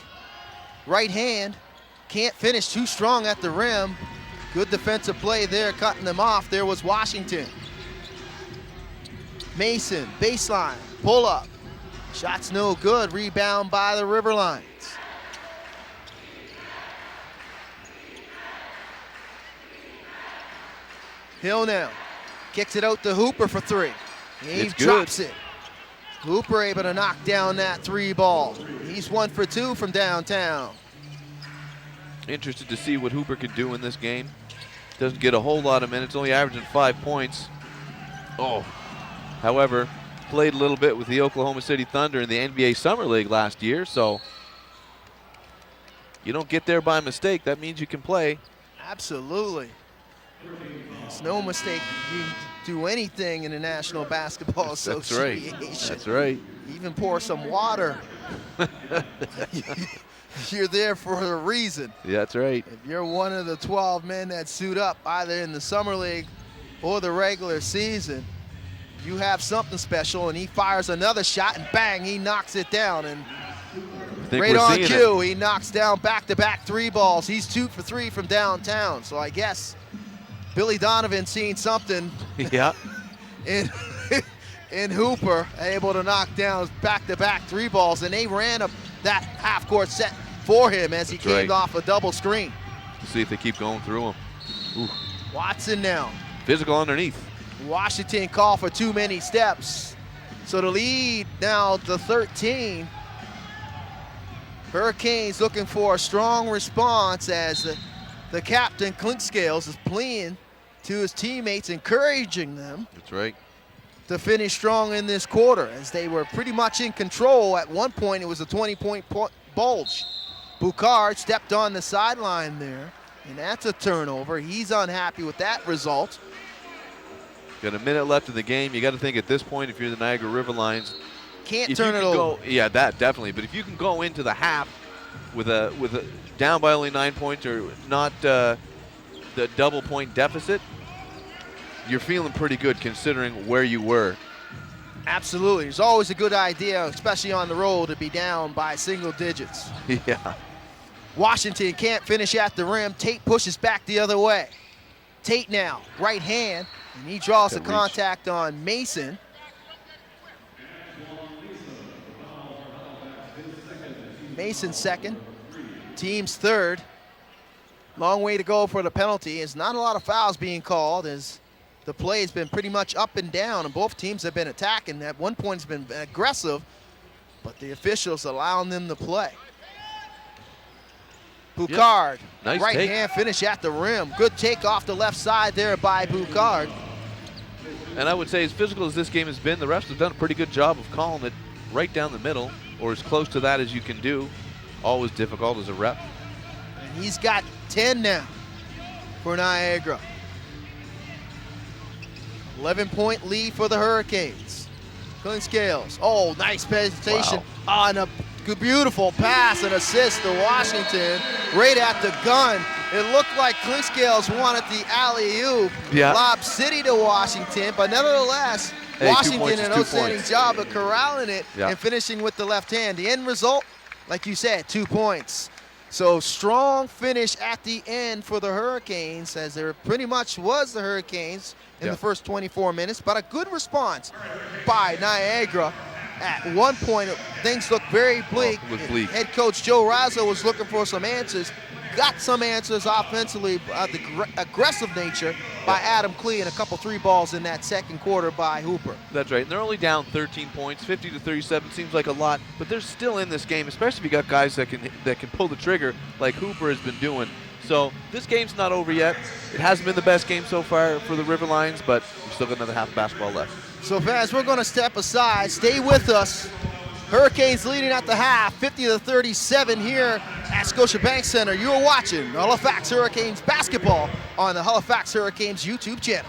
right hand, can't finish, too strong at the rim. Good defensive play there, cutting them off. There was Washington. Mason, baseline, pull up. Shot's no good, rebound by the River Lions. Hill now, kicks it out to Hooper for three. He drops it. Hooper able to knock down that three ball. He's 1 for 2 from downtown. Interested to see what Hooper could do in this game. Doesn't get a whole lot of minutes, only averaging 5 points. However, played a little bit with the Oklahoma City Thunder in the NBA Summer League last year, so you don't get there by mistake. That means you can play. Absolutely. It's no mistake you can do anything in the National Basketball Association. That's right. Even pour some water. You're there for a reason. Yeah, that's right. If you're one of the 12 men that suit up either in the Summer League or the regular season, you have something special, and he fires another shot, and bang, he knocks it down. And right on cue, he knocks down back-to-back three balls. He's 2 for 3 from downtown. So I guess Billy Donovan seen something yeah. in Hooper, able to knock down back-to-back three balls, and they ran up that half-court set for him as he came off a double screen. See if they keep going through him. Ooh. Watson now. Physical underneath. Washington called for too many steps. So the lead now to 13. Hurricanes looking for a strong response as the captain, Clinkscales, is pleading to his teammates, encouraging them. That's right. To finish strong in this quarter, as they were pretty much in control. At one point, it was a 20-point bulge. Boucard stepped on the sideline there, and that's a turnover. He's unhappy with that result. Got a minute left in the game. You got to think at this point, if you're the Niagara River Lions, can't turn it over. Yeah, that definitely. But if you can go into the half with a down by only 9 points or not the double-point deficit, you're feeling pretty good considering where you were. Absolutely. It's always a good idea, especially on the road, to be down by single digits. Yeah. Washington can't finish at the rim. Tate pushes back the other way. Tate now, right hand, and he draws the contact on Mason. Mason second, team's third. Long way to go for the penalty. There's not a lot of fouls being called as the play has been pretty much up and down, and both teams have been attacking. At one point it's been aggressive, but the officials allowing them to play. Boucard, Nice right take. hand finish at the rim. Good take off the left side there by Boucard. And I would say as physical as this game has been, the refs have done a pretty good job of calling it right down the middle, or as close to that as you can do. Always difficult as a ref. And he's got 10 now for Niagara. 11-point lead for the Hurricanes. Clinkscales, nice presentation on a beautiful pass and assist to Washington. Right at the gun It looked like Clinkscales wanted the alley-oop. Yeah. Lob City to Washington, but nevertheless, Hey, 2 Washington points did is an 2 outstanding points. job of corralling it Yeah. and finishing with the left hand. The end result, like you said, 2 points. So strong finish at the end for the Hurricanes, as there pretty much was the Hurricanes in the first 24 minutes, but a good response by Niagara. At one point, things looked very bleak. Oh, it was bleak. Head coach Joe Razzo was looking for some answers. Got some answers offensively of the aggressive nature by Adam Klee, and a couple 3 balls in that second quarter by Hooper. That's right. And they're only down 13 points, 50-37 seems like a lot, but they're still in this game, especially if you got guys that can pull the trigger like Hooper has been doing. So this game's not over yet. It hasn't been the best game so far for the River Lions, but we've still got another half of basketball left. So fans, we're going to step aside. Stay with us. Hurricanes leading at the half, 50-37 here at Scotiabank Center. You are watching Halifax Hurricanes basketball on the Halifax Hurricanes YouTube channel.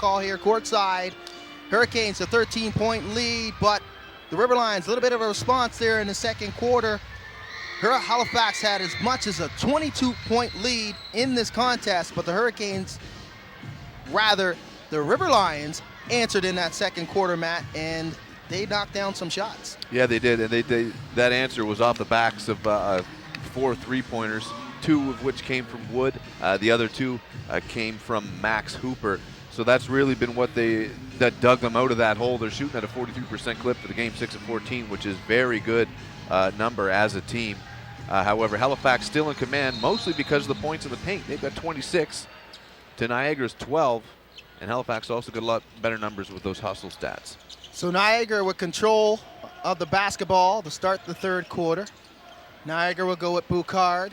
call here courtside. Hurricanes a 13-point lead, but the River Lions, a little bit of a response there in the second quarter. Halifax had as much as a 22-point lead in this contest, but the River Lions answered in that second quarter, Matt, and they knocked down some shots. Yeah, they did, and that answer was off the backs of 4 3-pointers, 2 of which came from Wood. The other 2 came from Max Hooper. So that's really been that dug them out of that hole. They're shooting at a 43% clip for the game, 6 of 14, which is very good number as a team. However, Halifax still in command, mostly because of the points in the paint. They've got 26 to Niagara's 12, and Halifax also got a lot better numbers with those hustle stats. So Niagara with control of the basketball to start the third quarter. Niagara will go with Boucard.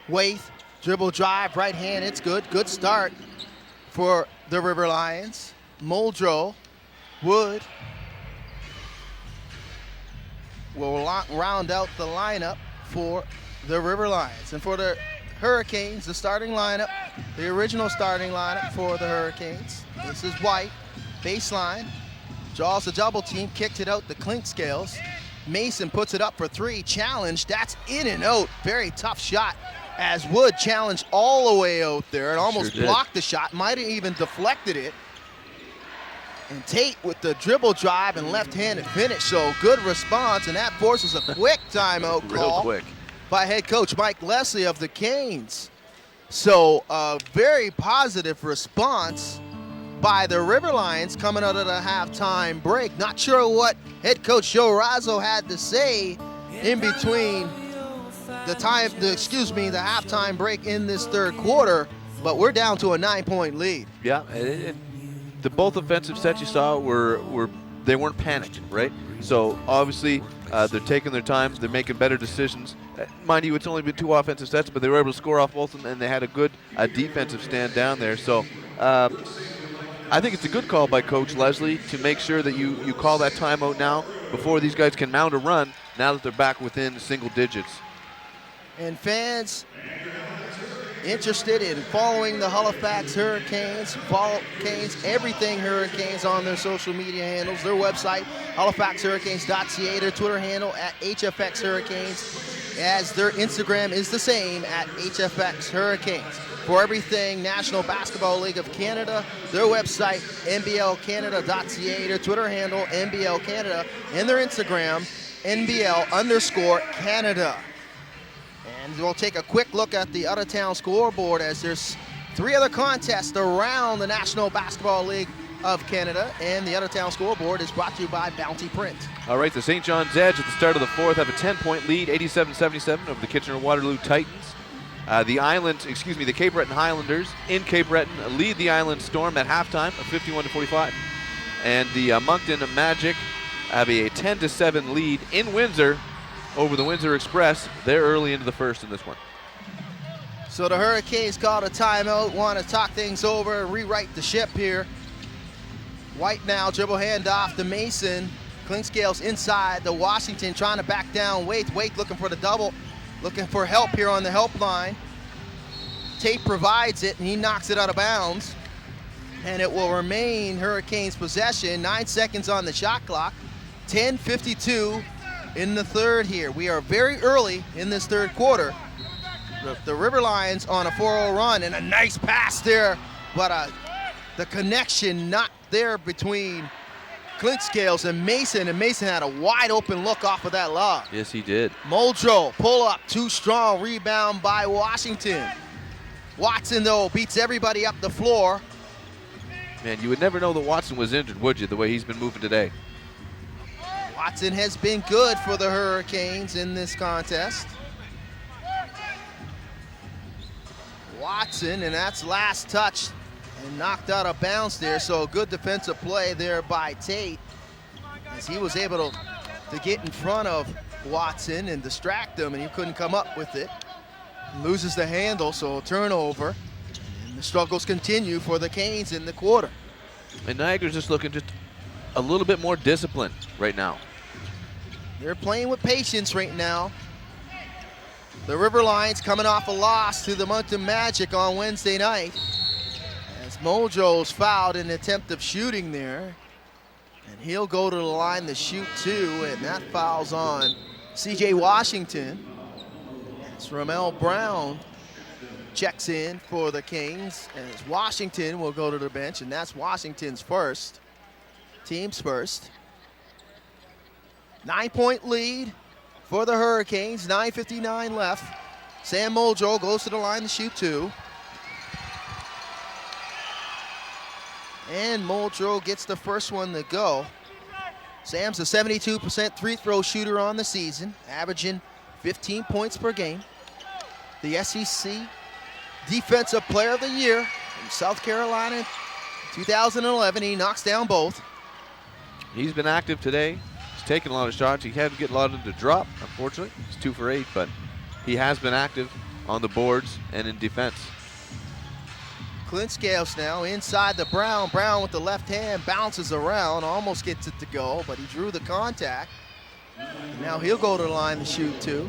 Waith, dribble drive, right hand, it's good. Good start for the River Lions. Muldrow, Wood will round out the lineup for the River Lions. And for the Hurricanes, the starting lineup, the original starting lineup for the Hurricanes. This is White, baseline, draws a double team, kicked it out to Clinkscales. Mason puts it up for 3, challenge, that's in and out, very tough shot as Wood challenged all the way out there and almost blocked the shot, might have even deflected it. And Tate with the dribble drive and left-handed finish, so good response, and that forces a quick timeout call by head coach Mike Leslie of the Canes. So a very positive response by the River Lions coming out of the halftime break. Not sure what head coach Joe Razzo had to say in between the halftime break in this third quarter, but we're down to a 9-point lead. Yeah, the both offensive sets you saw they weren't panicked, right? So obviously they're taking their time, they're making better decisions. Mind you, it's only been 2 offensive sets, but they were able to score off both of them, and they had a good defensive stand down there. So I think it's a good call by Coach Leslie to make sure that you call that timeout now before these guys can mount a run now that they're back within single digits. And fans interested in following the Halifax Hurricanes, follow everything Hurricanes on their social media handles, their website, halifaxhurricanes.ca, their Twitter handle at HFX Hurricanes, as their Instagram is the same at HFX Hurricanes. For everything National Basketball League of Canada, their website, nblcanada.ca, their Twitter handle, NBL Canada, and their Instagram, NBL_Canada. And we'll take a quick look at the out-of-town scoreboard as there's 3 other contests around the National Basketball League of Canada, and the out-of-town scoreboard is brought to you by Bounty Print. All right, the St. John's Edge at the start of the fourth have a 10-point lead, 87-77 over the Kitchener-Waterloo Titans. The Cape Breton Highlanders in Cape Breton lead the Island Storm at halftime of 51-45. And the Moncton Magic have a 10-7 lead in Windsor over the Windsor Express. They're early into the first in this one. So the Hurricanes called a timeout, want to talk things over and rewrite the ship here. White now, dribble handoff to Mason. Clinkscales inside the Washington, trying to back down Waith. Waith looking for the double, looking for help here on the help line. Tate provides it, and he knocks it out of bounds. And it will remain Hurricanes possession. 9 seconds on the shot clock. 10:52 in the third here. We are very early in this third quarter. The River Lions on a 4-0 run, and a nice pass there, but the connection not there between Clinkscales and Mason had a wide open look off of that lob. Yes, he did. Muldrow, pull up, too strong, rebound by Washington. Watson, though, beats everybody up the floor. Man, you would never know that Watson was injured, would you, the way he's been moving today? Watson has been good for the Hurricanes in this contest. Watson, and that's last touch, and knocked out of bounds there, so a good defensive play there by Tate, as he was able to get in front of Watson and distract him, and he couldn't come up with it. Loses the handle, so a turnover, and the struggles continue for the Canes in the quarter. And Niagara's just looking just a little bit more disciplined right now. They're playing with patience right now. The River Lions coming off a loss to the Moncton Magic on Wednesday night. As Mojo's fouled in the attempt of shooting there. And he'll go to the line to shoot 2, and that fouls on C.J. Washington. As Ramel Brown checks in for the Kings, as Washington will go to the bench, and that's Washington's first, team's first. 9-point lead for the Hurricanes, 9:59 left. Sam Mojo goes to the line to shoot 2. And Mojo gets the first one to go. Sam's a 72% free throw shooter on the season, averaging 15 points per game. The SEC Defensive Player of the Year from South Carolina 2011. He knocks down both. He's been active today. He's taken a lot of shots. He had to get a lot of them to drop, unfortunately. He's 2 for 8, but he has been active on the boards and in defense. Clint Scales now inside the Brown. Brown with the left hand bounces around, almost gets it to go, but he drew the contact. And now he'll go to the line to shoot 2.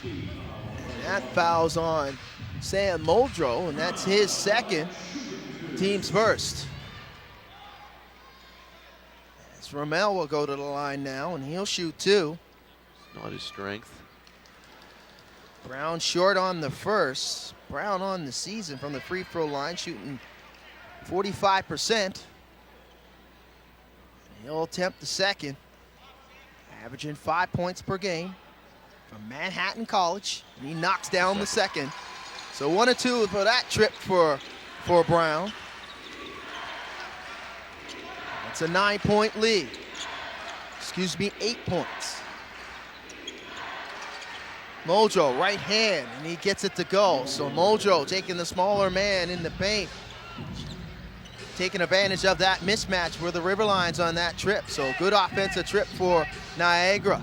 And that fouls on Sam Mojo, and that's his second, team's first. As Ramel will go to the line now, and he'll shoot 2. Not his strength. Brown short on the first. Brown on the season from the free throw line, shooting 45%. He'll attempt the second, averaging 5 points per game from Manhattan College, and he knocks down the second. So 1 or 2 for that trip for Brown. It's a 9-point lead. 8 points. Mojo, right hand, and he gets it to go. So Mojo taking the smaller man in the paint, taking advantage of that mismatch with the Riverlines on that trip. So good offensive trip for Niagara.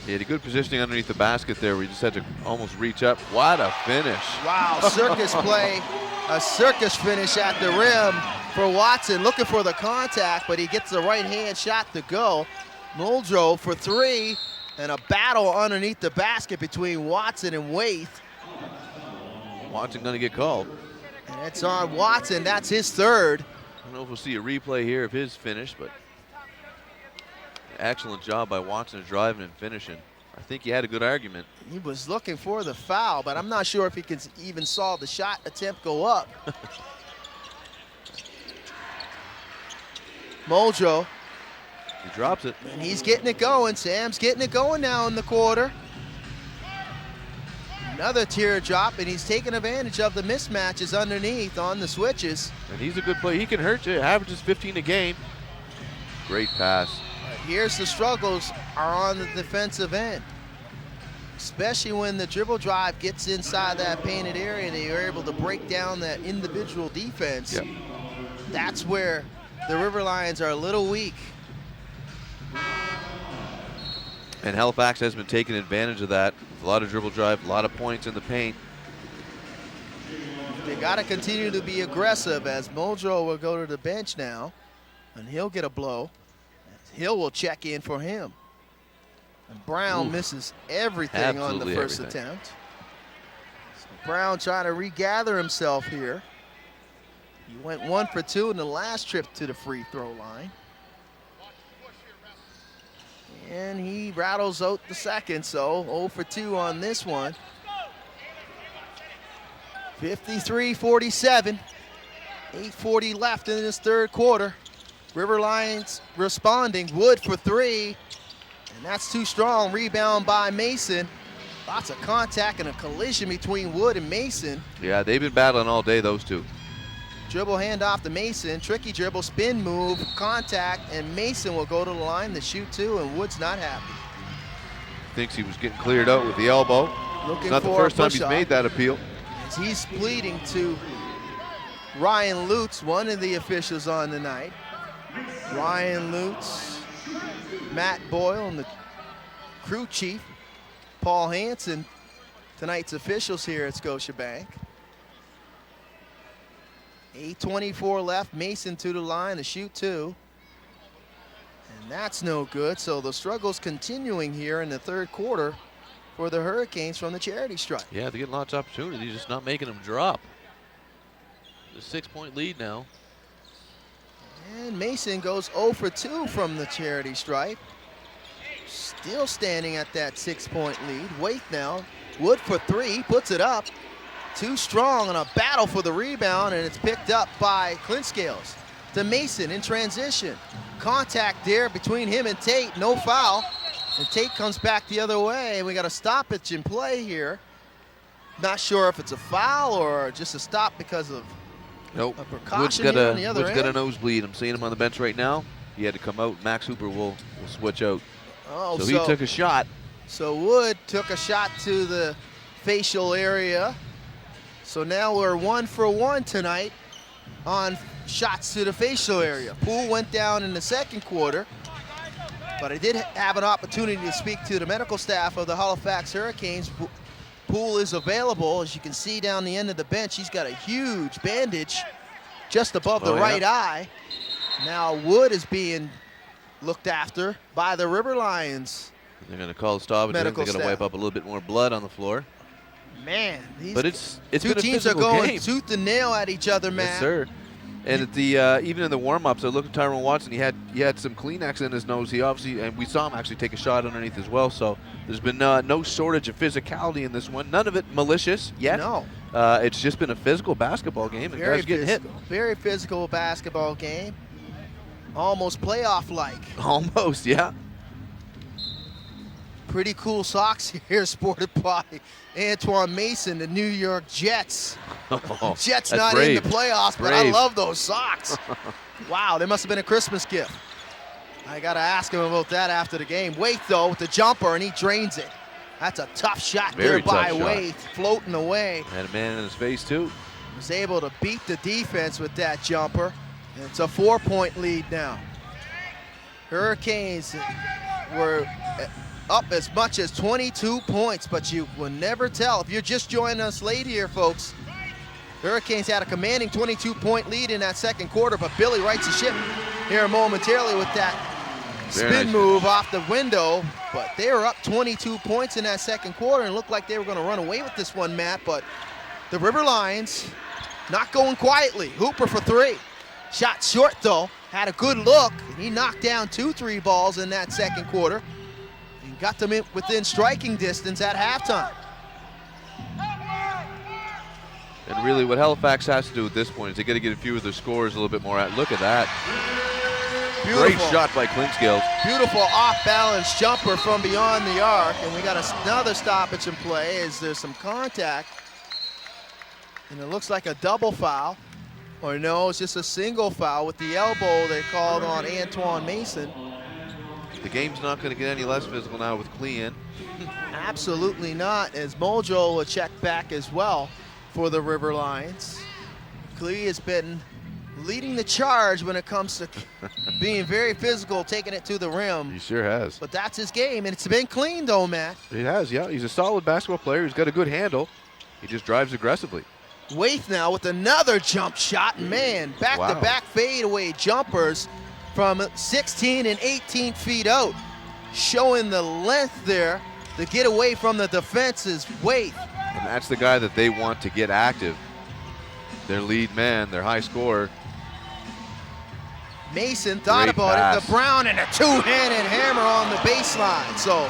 He had a good positioning underneath the basket there where he just had to almost reach up. What a finish. Wow, circus play, a circus finish at the rim for Watson, looking for the contact, but he gets the right hand shot to go. Mojo for 3. And a battle underneath the basket between Watson and Waith. Watson going to get called. And it's on Watson. That's his third. I don't know if we'll see a replay here of his finish, but excellent job by Watson driving and finishing. I think he had a good argument. He was looking for the foul, but I'm not sure if he even saw the shot attempt go up. Mojo. He drops it. And he's getting it going. Sam's getting it going now in the quarter. Another teardrop, and he's taking advantage of the mismatches underneath on the switches. And he's a good player. He can hurt you. Averages 15 a game. Great pass. But here's the struggles are on the defensive end. Especially when the dribble drive gets inside that painted area and you're able to break down that individual defense. Yep. That's where the River Lions are a little weak. And Halifax has been taking advantage of that. A lot of dribble drive, a lot of points in the paint. They got to continue to be aggressive as Mojo will go to the bench now, and he'll get a blow. Hill will check in for him. And Brown misses everything on the first attempt. So Brown trying to regather himself here. He went 1 for 2 in the last trip to the free throw line. And he rattles out the second, so 0 for 2 on this one. 53-47, 8:40 left in this third quarter. River Lions responding, Wood for 3, and that's too strong. Rebound by Mason. Lots of contact and a collision between Wood and Mason. Yeah, they've been battling all day, those two. Dribble handoff to Mason, tricky dribble, spin move, contact, and Mason will go to the line to shoot 2, and Wood's not happy. Thinks he was getting cleared out with the elbow. Looking it's not for the first a time he's push-off. made that appeal. As he's pleading to Ryan Lutz, one of the officials on the night. Ryan Lutz, Matt Boyle, and the crew chief, Paul Hansen, tonight's officials here at Scotiabank. 8:24 left, Mason to the line to shoot 2. And that's no good, so the struggle's continuing here in the third quarter for the Hurricanes from the charity stripe. Yeah, they're getting lots of opportunities, just not making them drop. The 6-point lead now. And Mason goes 0 for 2 from the charity stripe. Still standing at that 6-point lead. Waite now, Wood for 3, puts it up. Too strong on a battle for the rebound, and it's picked up by Clinkscales. To Mason in transition. Contact there between him and Tate, no foul. And Tate comes back the other way, and we got a stoppage in play here. Not sure if it's a foul or just a stop because of nope. a precaution here on the other end. Wood's got a nosebleed. I'm seeing him on the bench right now. He had to come out. Max Hooper will switch out. Oh, so he took a shot. So Wood took a shot to the facial area. So now we're 1 for 1 tonight on shots to the facial area. Poole went down in the second quarter, but I did have an opportunity to speak to the medical staff of the Halifax Hurricanes. Poole is available. As you can see down the end of the bench, he's got a huge bandage just above the right eye. Now Wood is being looked after by the River Lions. They're going to call a stoppage. They're going to wipe up a little bit more blood on the floor. Man, but it's two teams are going tooth and nail at each other, man. Yes, sir. And at the even in the warm-ups, I looked at Tyrone Watson. He had some Kleenex in his nose. He obviously, and we saw him actually take a shot underneath as well. So there's been no shortage of physicality in this one. None of it malicious yet. No. It's just been a physical basketball game, and guys getting hit. Very physical basketball game. Almost playoff-like. Almost, yeah. Pretty cool socks here, sported by Antoine Mason, the New York Jets. Oh, Jets not in the playoffs, but I love those socks. Wow, they must have been a Christmas gift. I got to ask him about that after the game. Waite, though, with the jumper, and he drains it. That's a tough shot there by Waite, floating away. Had a man in his face, too. Was able to beat the defense with that jumper. And it's a 4-point lead now. Hurricanes were up as much as 22 points, but you will never tell. If you're just joining us late here, folks, Hurricanes had a commanding 22-point lead in that second quarter, but Billy rights the ship here momentarily with that spin move off the window. But they were up 22 points in that second quarter and looked like they were going to run away with this one, Matt. But the River Lions not going quietly. Hooper for 3. Shot short, though. Had a good look, and he knocked down 2 3 balls in that second quarter. Got them within striking distance at halftime. And really what Halifax has to do at this point is they got to get a few of their scores a little bit more at. Look at that. Beautiful. Great shot by Clinkscales. Beautiful off-balance jumper from beyond the arc. And we got another stoppage in play as there's some contact. And it looks like a double foul. Or no, it's just a single foul with the elbow they called on Antoine Mason. The game's not going to get any less physical now with Clee in. Absolutely not, as Mojo will check back as well for the River Lions. Clee has been leading the charge when it comes to being very physical, taking it to the rim. He sure has. But that's his game, and it's been clean though, Matt. It has, yeah. He's a solid basketball player. He's got a good handle. He just drives aggressively. Waite now with another jump shot. Man, back-to-back fadeaway jumpers from 16 and 18 feet out, showing the length there to get away from the defense's Waite. And that's the guy that they want to get active. Their lead man, their high scorer. Mason thought about it. The Brown and a two-handed hammer on the baseline. So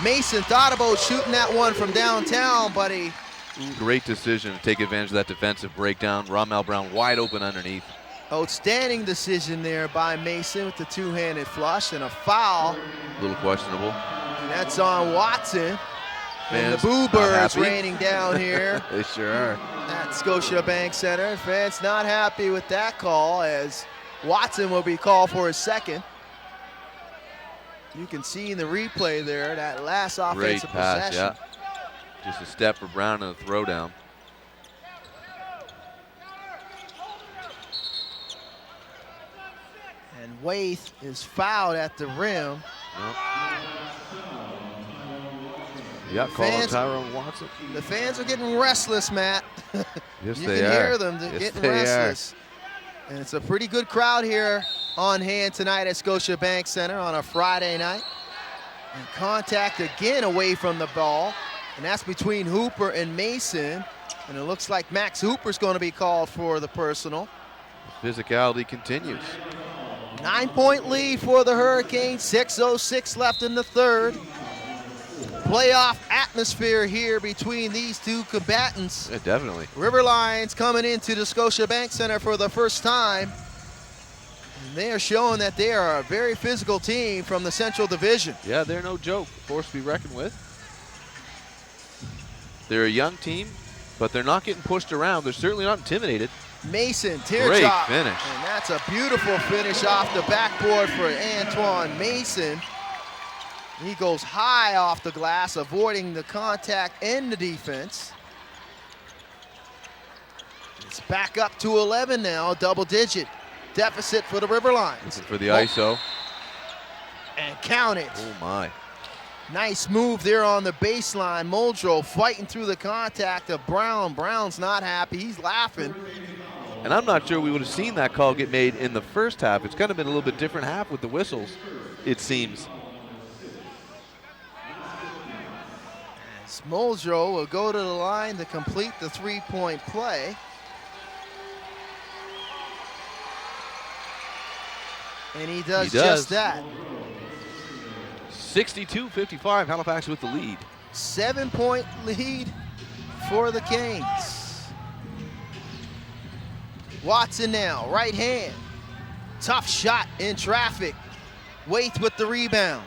Mason thought about shooting that one from downtown, but he... Great decision to take advantage of that defensive breakdown. Ramel Brown wide open underneath. Outstanding decision there by Mason with the two-handed flush and a foul. A little questionable. And that's on Watson. And the Boo Birds raining down here. They sure are. At Scotiabank Center. Fans not happy with that call as Watson will be called for his second. You can see in the replay there that last offensive possession. Yeah. Just a step for Brown and a throwdown. And Waite is fouled at the rim. Yeah, call on Tyrone Watson. The fans are getting restless, Matt. Yes, you they can are. hear them getting restless. And it's a pretty good crowd here on hand tonight at Scotiabank Center on a Friday night. And contact again away from the ball. And that's between Hooper and Mason. And it looks like Max Hooper's going to be called for the personal. Physicality continues. 9-point lead for the Hurricanes, 6:06 left in the third. Playoff atmosphere here between these two combatants. Yeah, definitely. River Lions coming into the Scotiabank Center for the first time. And they are showing that they are a very physical team from the Central Division. Yeah, they're no joke. Force to be reckoned with. They're a young team, but they're not getting pushed around. They're certainly not intimidated. Mason, Great teardrop. finish. And that's a beautiful finish off the backboard for Antoine Mason. He goes high off the glass, avoiding the contact and the defense. It's back up to 11 now, double-digit deficit for the River Lions. Looking for the ISO. And count it. Oh, my. Nice move there on the baseline. Muldrow fighting through the contact of Brown. Brown's not happy. He's laughing. And I'm not sure we would have seen that call get made in the first half. It's kind of been a little bit different half with the whistles, it seems. As Muldrow will go to the line to complete the three-point play. And he does just that. 62-55, Halifax with the lead. 7-point lead for the Canes. Watson now, right hand. Tough shot in traffic. Waite with the rebound.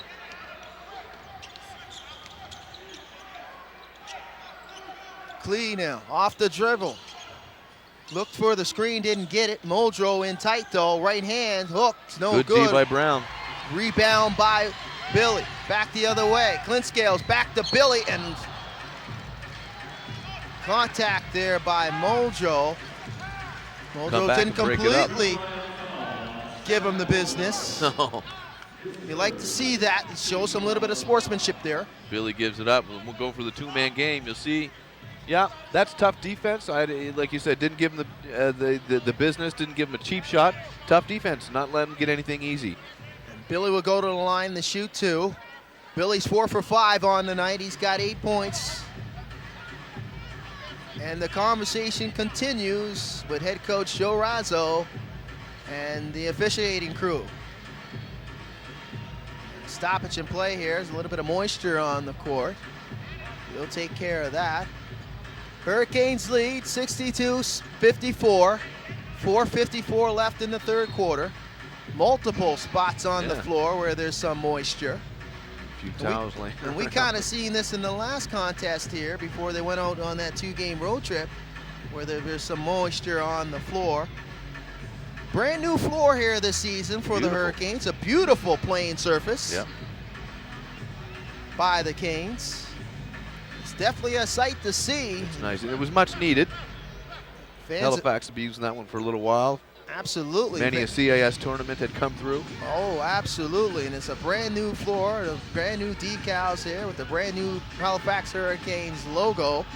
Klee now, off the dribble. Looked for the screen, didn't get it. Muldrow in tight though, right hand, hooked, no good. Good D by Brown. Rebound by Billy, back the other way. Clintscales back to Billy, and contact there by Muldrow. Muldrow didn't completely give him the business. No. You like to see that. It shows some little bit of sportsmanship there. Billy gives it up. We'll go for the two-man game. You'll see. Yeah, that's tough defense. Like you said, didn't give him the business, didn't give him a cheap shot. Tough defense, not let him get anything easy. And Billy will go to the line to shoot two. Billy's 4 for 5 on the night. He's got 8 points. And the conversation continues with head coach Joe Razzo and the officiating crew. Stoppage in play here. There's a little bit of moisture on the court. He'll take care of that. Hurricanes lead 62-54. 4:54 left in the third quarter. Multiple spots on the floor where there's some moisture. A few towels laying. And we kind of seen this in the last contest here before they went out on that 2-game road trip where there's some moisture on the floor. Brand new floor here this season for the Hurricanes. A beautiful playing surface by the Canes. It's definitely a sight to see. It's nice. It was much needed. Halifax will be using that one for a little while. Absolutely. Many a CIS tournament had come through. Oh, absolutely. And it's a brand new floor, the brand new decals here with the brand new Halifax Hurricanes logo.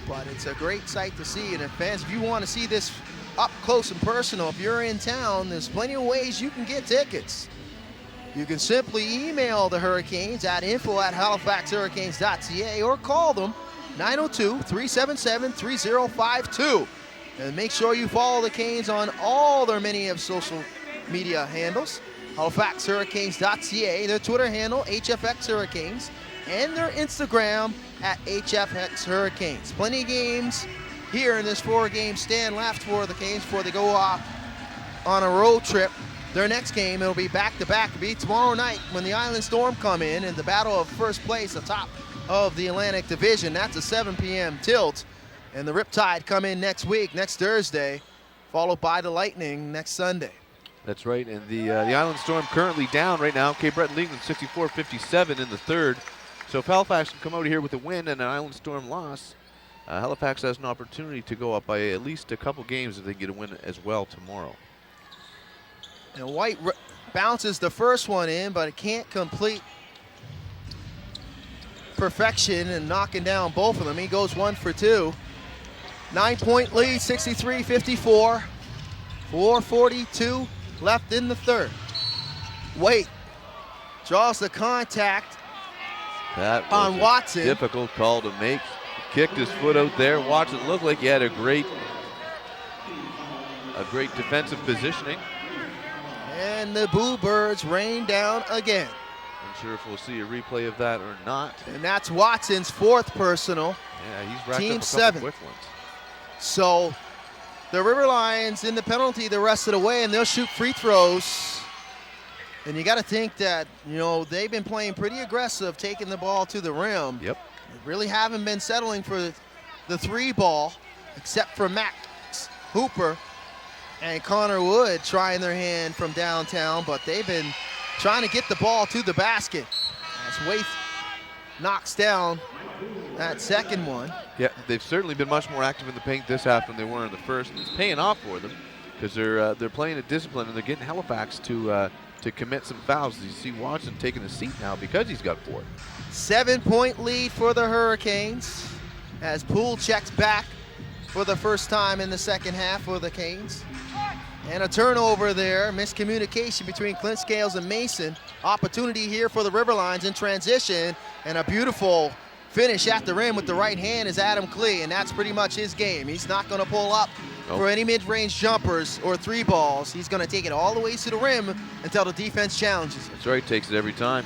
But it's a great sight to see. And if you want to see this up close and personal, if you're in town, there's plenty of ways you can get tickets. You can simply email the Hurricanes at info@halifaxhurricanes.ca or call them 902-377-3052. And make sure you follow the Canes on all their many of social media handles. halifaxhurricanes.ca, their Twitter handle, HFX Hurricanes, and their Instagram at HFX Hurricanes. Plenty of games here in this 4-game stand left for the Canes before they go off on a road trip. Their next game, it'll be back-to-back. It'll be tomorrow night when the Island Storm come in the battle of first place atop of the Atlantic Division. That's a 7 p.m. tilt. And the Riptide come in next week, next Thursday, followed by the Lightning next Sunday. That's right, and the Island Storm currently down right now. Cape Breton leading 64-57 in the third. So if Halifax can come out here with a win and an Island Storm loss, Halifax has an opportunity to go up by at least a couple games if they get a win as well tomorrow. And White bounces the first one in, but it can't complete perfection and knocking down both of them. He goes 1 for 2. 9-point lead, 63-54. 4:42 left in the third. Waite draws the contact That was on Watson. difficult call to make. kicked his foot out there. Watch it look like he had a great defensive positioning. And the Boo Birds rain down again. Unsure if we'll see a replay of that or not. And that's Watson's 4th personal. Yeah, he's racked Team up a 7. couple quick ones. So the River Lions in the penalty the rest of the way, and they'll shoot free throws. And you got to think that, you know, they've been playing pretty aggressive, taking the ball to the rim. Yep. They really haven't been settling for the 3 ball, except for Max Hooper and Connor Wood trying their hand from downtown, but they've been trying to get the ball to the basket. As Waith knocks down that second one. Yeah, they've certainly been much more active in the paint this half than they were in the first. It's paying off for them because they're playing a discipline and they're getting Halifax to commit some fouls. You see Watson taking a seat now because he's got 4. 7-point lead for the Hurricanes as Poole checks back for the first time in the second half for the Canes. And a turnover there, miscommunication between Clint Scales and Mason. Opportunity here for the River Lions in transition, and a beautiful finish at the rim with the right hand is Adam Klee, and that's pretty much his game. He's not going to pull up for any mid-range jumpers or 3 balls. He's going to take it all the way to the rim until the defense challenges it. That's right, takes it every time.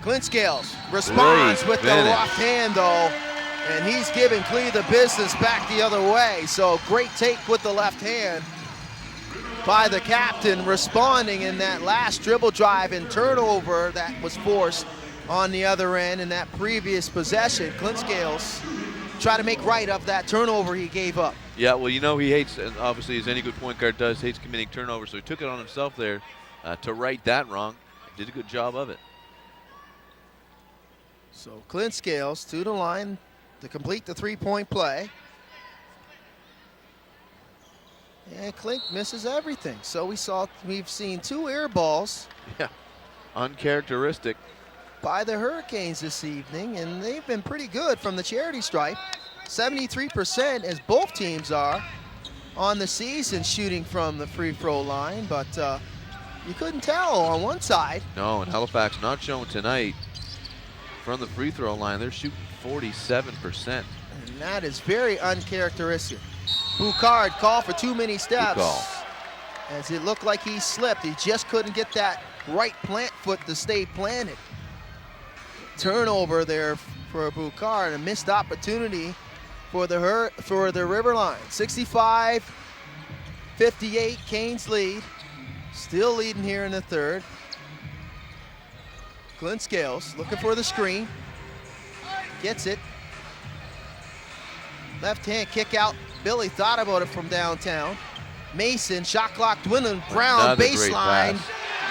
Clint Scales responds with the left hand though, and he's giving Klee the business back the other way. So great take with the left hand by the captain, responding in that last dribble drive and turnover that was forced on the other end in that previous possession. Clint Scales tried to make right of that turnover he gave up. Yeah, well, you know he hates, and obviously as any good point guard does, hates committing turnovers, so he took it on himself there to right that wrong. Did a good job of it. So Clint Scales to the line to complete the 3-point play. And Clint misses everything. So we've seen 2 air balls. Yeah, uncharacteristic By the Hurricanes this evening, and they've been pretty good from the charity stripe. 73% as both teams are on the season shooting from the free throw line, but you couldn't tell on one side. No, and Halifax not shown tonight from the free throw line. They're shooting 47%. And that is very uncharacteristic. Boucard called for too many steps. As it looked like he slipped. He just couldn't get that right plant foot to stay planted. Turnover there for Boucard, a missed opportunity for the River Line. 65-58, Canes lead. Still leading here in the third. Clint Scales looking for the screen. Gets it. Left hand kick out. Billy thought about it from downtown. Mason, shot clock dwindling. Brown, another baseline.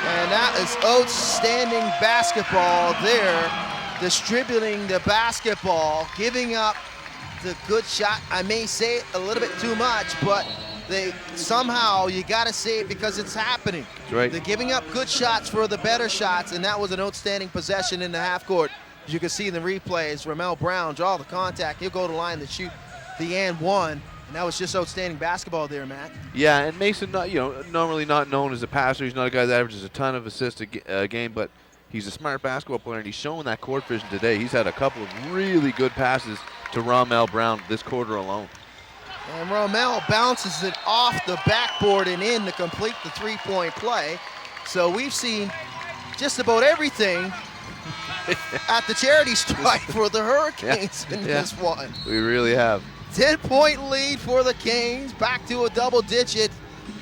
And that is outstanding basketball there. Distributing the basketball, giving up the good shot. I may say it a little bit too much, but they somehow, you got to say it because it's happening. That's right. They're giving up good shots for the better shots, and that was an outstanding possession in the half court. As you can see in the replays, Ramel Brown draw the contact. He'll go to the line to shoot the and one, and that was just outstanding basketball there, Matt. Yeah, and Mason, normally not known as a passer. He's not a guy that averages a ton of assists a game, but he's a smart basketball player, and he's showing that court vision today. He's had a couple of really good passes to Ramel Brown this quarter alone. And Ramel bounces it off the backboard and in to complete the 3-point play. So we've seen just about everything at the charity stripe for the Hurricanes in this one. We really have. 10-point lead for the Canes, back to a double-digit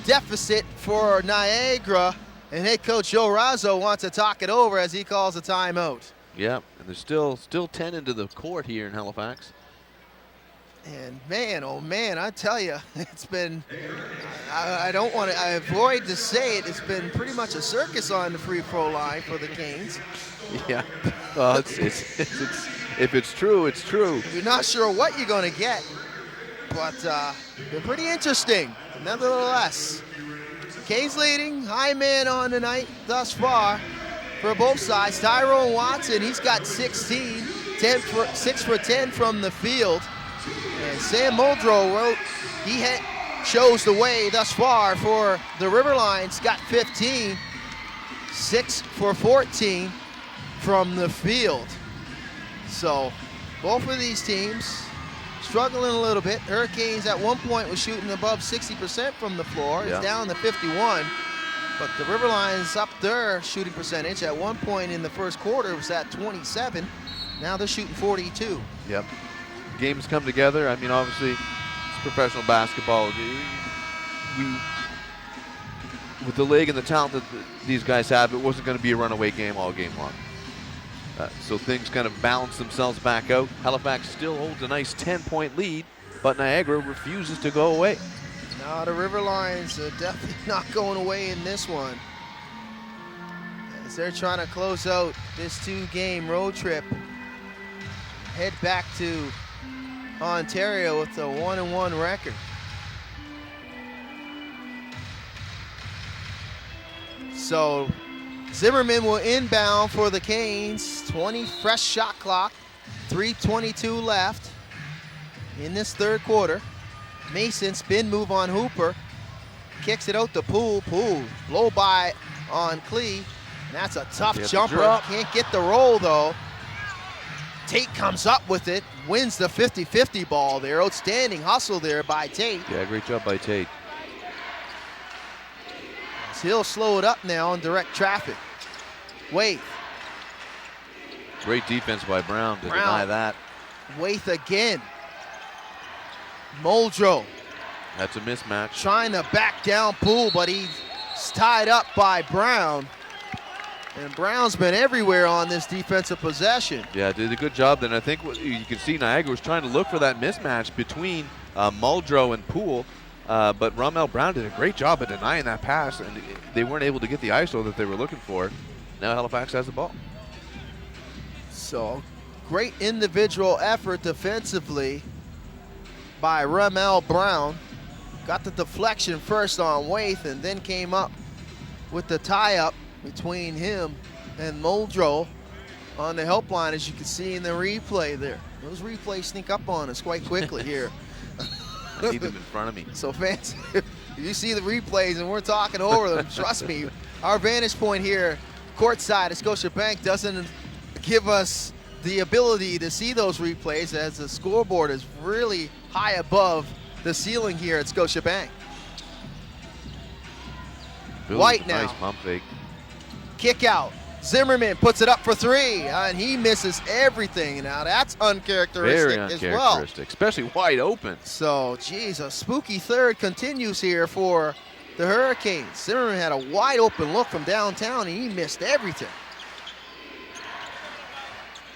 deficit for Niagara. And head coach Joe Razzo wants to talk it over as he calls a timeout. Yeah, and there's still 10 into the court here in Halifax. And man, oh man, I tell you, it's been, I avoid to say it, it's been pretty much a circus on the free throw line for the Canes. Yeah, well, if it's true, it's true. You're not sure what you're going to get, but they're pretty interesting, nevertheless. Canes leading, high man on tonight thus far for both sides. Tyrone Watson, he's got 16, 6 for 10 from the field. And Sam Muldrow shows the way thus far for the River Lions. Got 15, 6 for 14 from the field. So both of these teams struggling a little bit. Hurricanes at one point was shooting above 60% from the floor. It's down to 51. But the River Lions up their shooting percentage. At one point in the first quarter, it was at 27. Now they're shooting 42. Yep. Games come together. I mean, obviously, it's professional basketball. With the league and the talent that these guys have, it wasn't going to be a runaway game all game long. So things kind of balance themselves back out. Halifax still holds a nice 10-point lead, but Niagara refuses to go away. No, the River Lions are definitely not going away in this one, as they're trying to close out this 2-game road trip. Head back to Ontario with a 1-1 record. So Zimmerman will inbound for the Canes. 20 fresh shot clock, 3:22 left in this third quarter. Mason spin move on Hooper, kicks it out to Poole. Poole low by on Klee, and that's a tough jumper. Can't get the roll though. Tate comes up with it, wins the 50-50 ball there. Outstanding hustle there by Tate. Yeah, great job by Tate. So he'll slow it up now in direct traffic. Waith. Great defense by Brown to deny that. Waith again. Muldrow. That's a mismatch. Trying to back down Poole, but he's tied up by Brown. And Brown's been everywhere on this defensive possession. Yeah, did a good job. Then I think what you can see, Niagara was trying to look for that mismatch between Muldrow and Poole, but Ramel Brown did a great job at denying that pass, and they weren't able to get the ISO that they were looking for. Now Halifax has the ball. So great individual effort defensively by Ramel Brown. Got the deflection first on Waith and then came up with the tie-up between him and Muldrow on the help line, as you can see in the replay there. Those replays sneak up on us quite quickly here. I need them in front of me. So fans, if you see the replays and we're talking over them, trust me, our vantage point here courtside at Scotiabank doesn't give us the ability to see those replays, as the scoreboard is really high above the ceiling here at Scotiabank. White now. Nice pump fake. Kick out. Zimmerman puts it up for three, and he misses everything. Now that's uncharacteristic, Very uncharacteristic, especially wide open. So, geez, a spooky third continues here for the Hurricanes. Zimmerman had a wide open look from downtown, and he missed everything.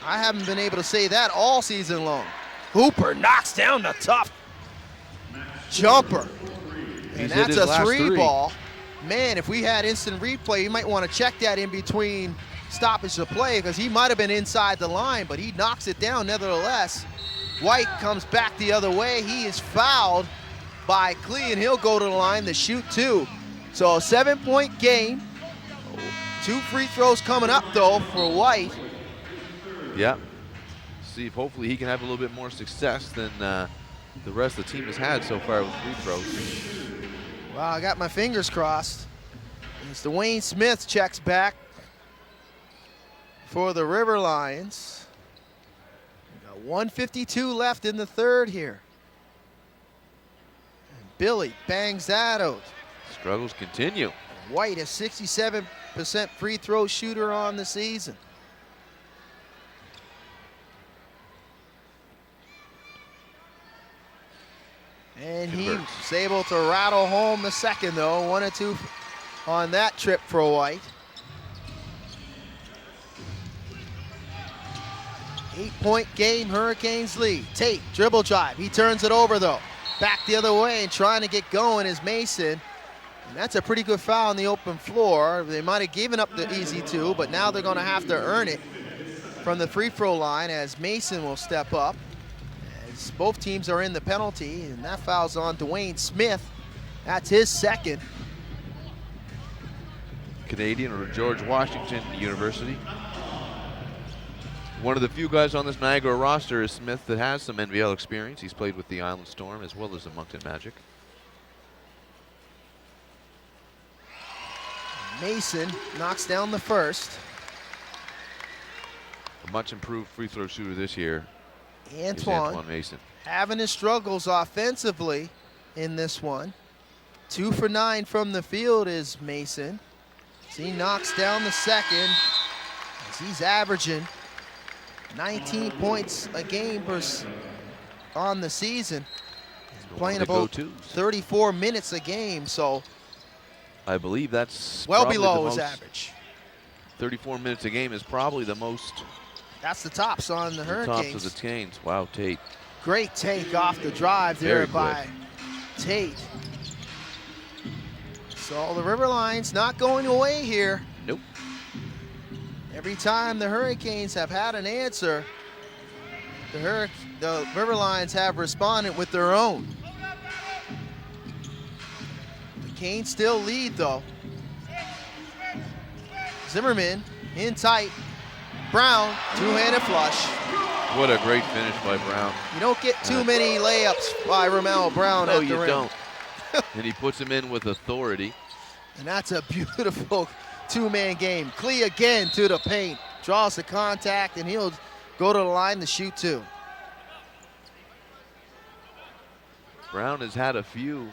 I haven't been able to say that all season long. Hooper knocks down the tough jumper, and that's a three ball. Man, if we had instant replay, you might want to check that in between stoppage of play, because he might have been inside the line, but he knocks it down nevertheless. White comes back the other way. He is fouled by Klee, and he'll go to the line to shoot two. So a 7-point game. 2 free throws coming up, though, for White. Yeah. See if hopefully he can have a little bit more success than the rest of the team has had so far with free throws. Wow, I got my fingers crossed. As Dwayne Smith checks back for the River Lions. We got 1:52 left in the third here. And Billy bangs that out. Struggles continue. White, a 67% free throw shooter on the season. And he's able to rattle home the second, though. 1 or 2 on that trip for White. 8-point game, Hurricanes lead. Tate, dribble drive. He turns it over, though. Back the other way and trying to get going is Mason. And that's a pretty good foul on the open floor. They might have given up the easy two, but now they're going to have to earn it from the free throw line, as Mason will step up. Both teams are in the penalty, and that foul's on Dwayne Smith. That's his second. Canadian or George Washington University. One of the few guys on this Niagara roster is Smith that has some NBL experience. He's played with the Island Storm as well as the Moncton Magic. Mason knocks down the first. A much improved free throw shooter this year. Antoine Mason. having his struggles offensively in this one. 2 for 9 from the field is Mason. As he knocks down the second, as he's averaging 19 points a game on the season. He's playing about 34 minutes a game, so I believe that's well below his average. 34 minutes a game is probably the most. That's the tops on the Hurricanes. Tops of the Canes. Wow, Tate. Great take off the drive there by Tate. So the River Lions not going away here. Nope. Every time the Hurricanes have had an answer, the River Lions have responded with their own. The Canes still lead though. Zimmerman in tight. Brown, two-handed flush. What a great finish by Brown. You don't get too many layups by Ramel Brown at the rim. No, you don't. And he puts him in with authority. And that's a beautiful two-man game. Klee again to the paint, draws the contact, and he'll go to the line to shoot two. Brown has had a few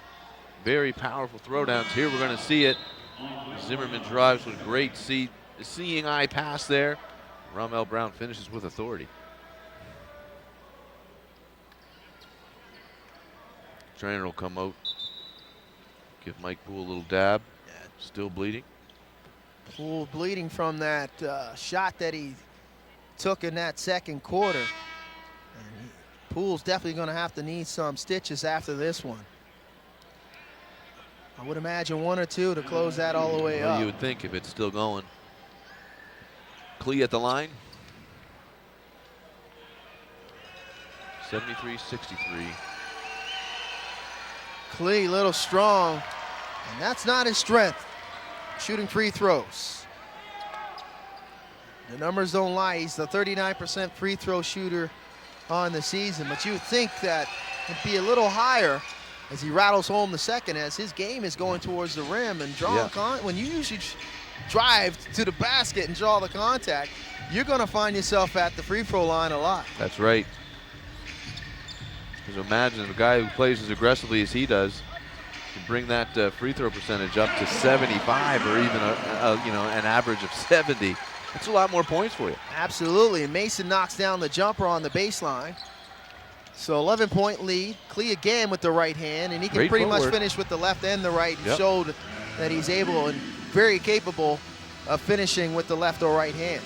very powerful throwdowns. Here we're going to see it. Zimmerman drives with great seeing eye pass there. Ramel Brown finishes with authority. Trainer will come out, give Mike Poole a little dab. Still bleeding. Poole bleeding from that shot that he took in that second quarter. And Poole's definitely going to have to need some stitches after this one. I would imagine 1 or 2 to close that all the way up. You would think if it's still going. Klee at the line. 73-63. Klee, little strong, and that's not his strength. Shooting free throws. The numbers don't lie. He's the 39% free throw shooter on the season, but you would think that it'd be a little higher as he rattles home the second, as his game is going towards the rim and drawing when you usually drive to the basket and draw the contact, you're going to find yourself at the free throw line a lot. That's right. Because imagine a guy who plays as aggressively as he does can bring that free throw percentage up to 75 or even an average of 70. That's a lot more points for you. Absolutely. And Mason knocks down the jumper on the baseline. So 11-point lead. Klee again with the right hand, and he can pretty much finish with the left and the right. He showed that he's able and very capable of finishing with the left or right hand.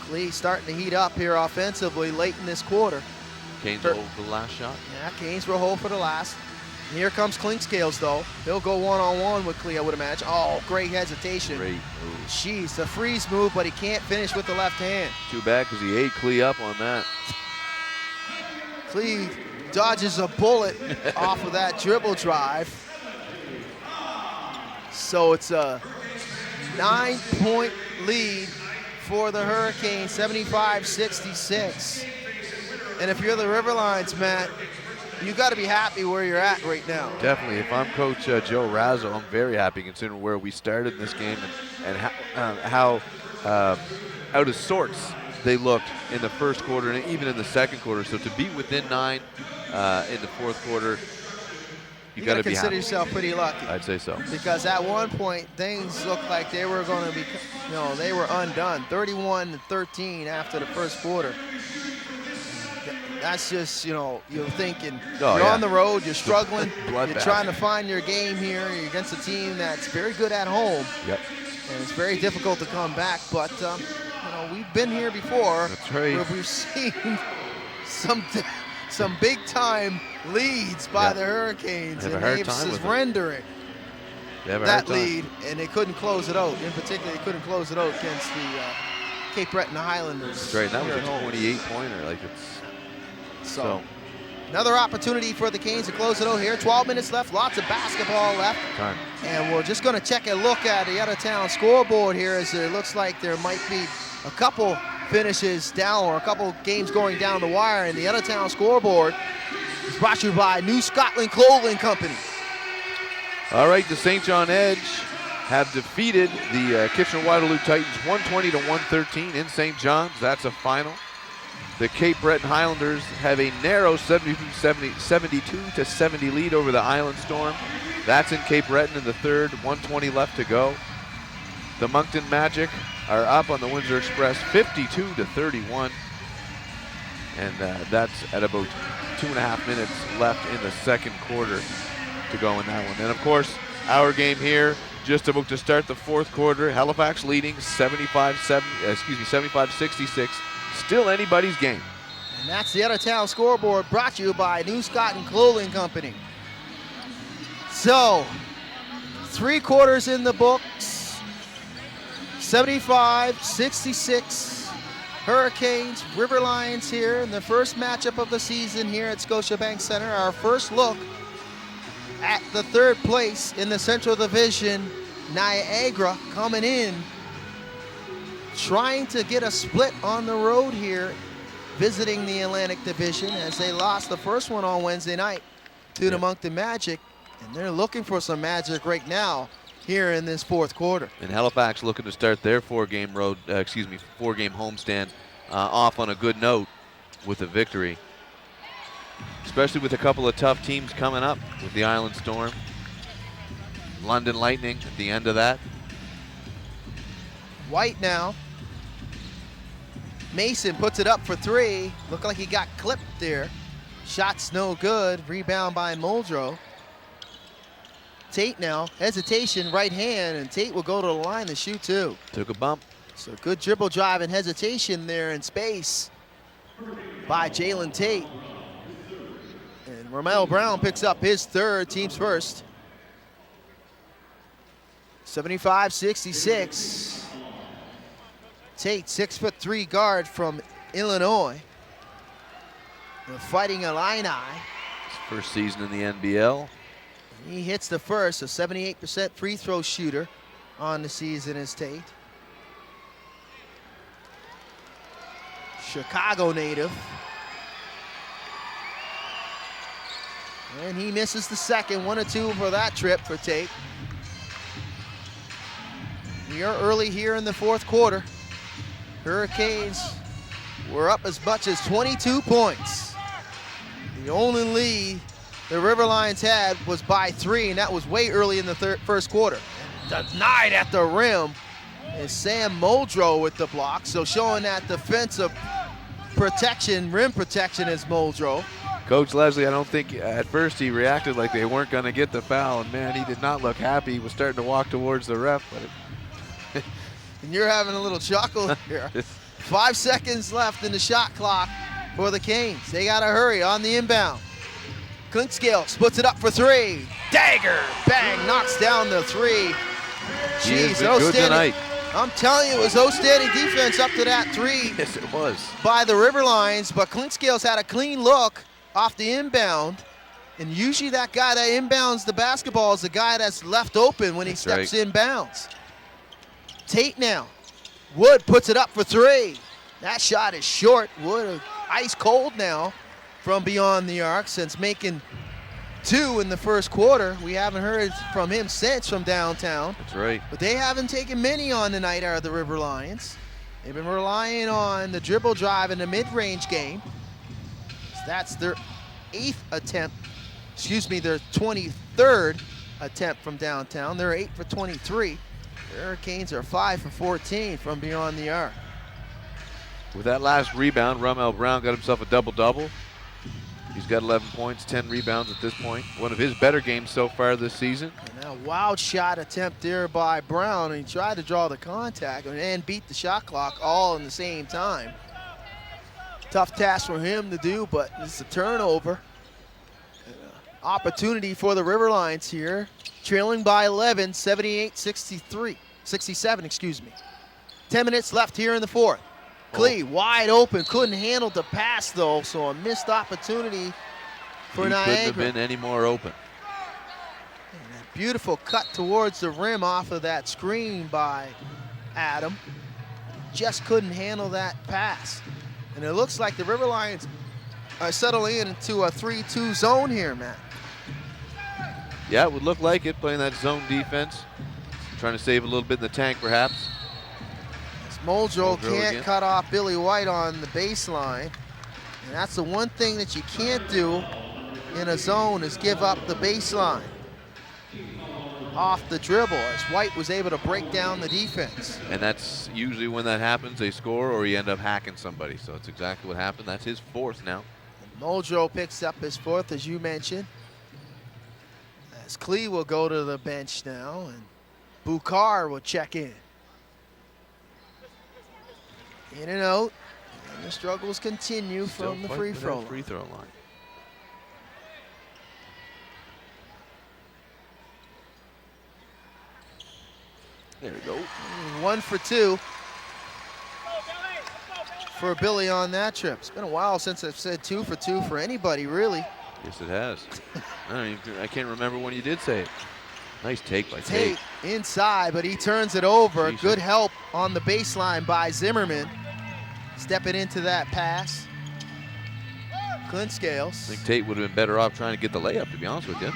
Klee starting to heat up here offensively late in this quarter. Canes will hold for the last shot. Yeah, Canes will hold for the last. And here comes Clinkscales, though. He'll go one-on-one with Klee, I would imagine. Oh, great hesitation. Great move. Jeez, the freeze move, but he can't finish with the left hand. Too bad, because he ate Klee up on that. Klee dodges a bullet off of that dribble drive. So it's a 9-point lead for the Hurricanes, 75-66. And if you're the River Lions, Matt, you got to be happy where you're at right now. Definitely. If I'm Coach Joe Razzo, I'm very happy considering where we started in this game and how out of sorts they looked in the first quarter and even in the second quarter. So to be within 9 in the fourth quarter, you got to be happy. Consider yourself pretty lucky. I'd say so. Because at one point, things looked like they were going to be, they were undone. 31-13 after the first quarter. That's just, you're thinking, you're on the road, you're struggling, you're trying to find your game here. You're against a team that's very good at home. Yep. And it's very difficult to come back, but, we've been here before. That's right. Where we've seen some big-time leads by the Hurricanes, and they've surrendered that lead, and they couldn't close it out. In particular, they couldn't close it out against the Cape Breton Highlanders. That's right, that was a 28-pointer. So another opportunity for the Canes to close it out here. 12 minutes left, lots of basketball left. Time. And we're just going to check a look at the out-of-town scoreboard here, as it looks like there might be a couple finishes down or a couple games going down the wire. And the out-of-town scoreboard is brought to you by New Scotland Clothing Company. All right, the St. John Edge have defeated the Kitchener-Waterloo Titans 120-113 in St. John's. That's a final. The Cape Breton Highlanders have a narrow 72-70 lead over the Island Storm. That's in Cape Breton in the third, 1:20 left to go. The Moncton Magic are up on the Windsor Express 52-31. And that's at about 2.5 minutes left in the second quarter to go in that one. And of course, our game here, just about to start the fourth quarter. Halifax leading 75-66. Still anybody's game. And that's the out-of-town scoreboard brought to you by New Scott and Clothing Company. So, 3 quarters in the books. 75-66. Hurricanes, River Lions here in the first matchup of the season here at Scotiabank Center. Our first look at the third place in the Central Division. Niagara coming in, trying to get a split on the road here, visiting the Atlantic Division as they lost the first one on Wednesday night to the Moncton Magic. And they're looking for some magic right now here in this fourth quarter. And Halifax looking to start their 4-game homestand off on a good note with a victory. Especially with a couple of tough teams coming up with the Island Storm. London Lightning at the end of that. White now. Mason puts it up for 3. Looked like he got clipped there. Shot's no good. Rebound by Muldrow. Tate now, hesitation, right hand, and Tate will go to the line to shoot 2. Took a bump. So good dribble drive and hesitation there in space by Jalen Tate. And Romel Brown picks up his third, team's first. 75-66. Tate, 6'3" guard from Illinois. The Fighting Illini. His first season in the NBL. He hits the first, a 78% free throw shooter on the season is Tate. Chicago native. And he misses the second, 1 of 2 for that trip for Tate. We are early here in the fourth quarter. Hurricanes were up as much as 22 points. The only lead the River Lions had was by 3, and that was way early in the first quarter. Denied at the rim is Sam Muldrow with the block, so showing that defensive protection, rim protection is Muldrow. Coach Leslie, I don't think at first he reacted like they weren't going to get the foul, and man, he did not look happy. He was starting to walk towards the ref, but and you're having a little chuckle here. 5 seconds left in the shot clock for the Canes. They got to hurry on the inbound. Clinkscale puts it up for 3. Dagger, bang, knocks down the 3. Jeez, good tonight. I'm telling you, it was outstanding defense up to that 3. Yes, it was. By the River Lions, but Clinkscale's had a clean look off the inbound. And usually that guy that inbounds the basketball is the guy that's left open when he steps inbounds. Tate now. Wood puts it up for 3. That shot is short. Wood ice cold now from beyond the arc since making 2 in the first quarter. We haven't heard from him since from downtown. That's right. But they haven't taken many on tonight, are the River Lions. They've been relying on the dribble drive in the mid-range game. That's their 8th attempt, their 23rd attempt from downtown. They're 8 for 23. The Hurricanes are 5 for 14 from beyond the arc. With that last rebound, Romel Brown got himself a double-double. He's got 11 points, 10 rebounds at this point. One of his better games so far this season. And a wild shot attempt there by Brown. He tried to draw the contact and beat the shot clock all in the same time. Tough task for him to do, but it's a turnover. Opportunity for the River Lions here. Trailing by 11, 78-67. 10 minutes left here in the fourth. Klee wide open, couldn't handle the pass though, so a missed opportunity for Niagara. He couldn't have been any more open. And a beautiful cut towards the rim off of that screen by Adam. Just couldn't handle that pass. And it looks like the River Lions are settling into a 3-2 zone here, Matt. Yeah, it would look like it, playing that zone defense. Trying to save a little bit in the tank, perhaps. Muldrow can't again. cut off Billy White on the baseline. And that's the one thing that you can't do in a zone is give up the baseline off the dribble, as White was able to break down the defense. And that's usually when that happens, they score or you end up hacking somebody. So that's exactly what happened. That's his 4th now. And Muldrow picks up his 4th, as you mentioned. As Klee will go to the bench now, and Bukar will check in. In and out, and the struggles continue from the free throw line. There we go. 1 for 2 for Billy on that trip. It's been a while since I've said 2 for 2 for anybody, really. Yes, it has. I can't remember when you did say it. Nice take by Tate Tate. inside, but he turns it over. Decent. Good help on the baseline by Zimmerman. Stepping into that pass. Clint Scales. I think Tate would have been better off trying to get the layup, to be honest with you.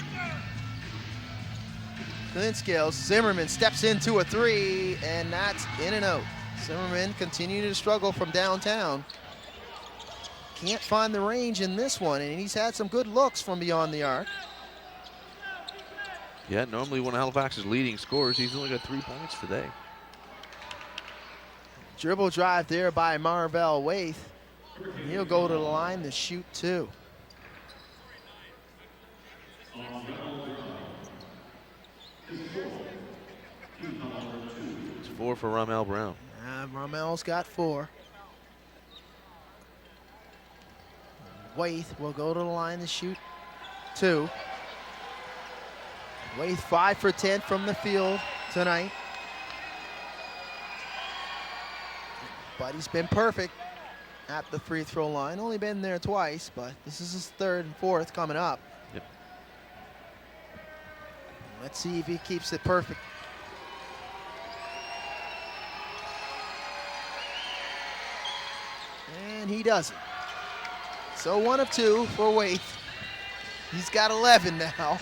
Clint Scales. Zimmerman steps into a 3, and that's in and out. Zimmerman continuing to struggle from downtown. Can't find the range in this one, and he's had some good looks from beyond the arc. Yeah, normally one of Halifax's leading scorers, he's only got 3 points today. Dribble drive there by Marvell Waith. He'll go to the line to shoot 2. It's 4 for Ramel Brown. Ramel's got 4. Waith will go to the line to shoot 2. Waith 5 for 10 from the field tonight. But he's been perfect at the free throw line. Only been there twice, but this is his 3rd and 4th coming up. Yep. Let's see if he keeps it perfect. And he doesn't. So 1 of 2 for Waith. He's got 11 now.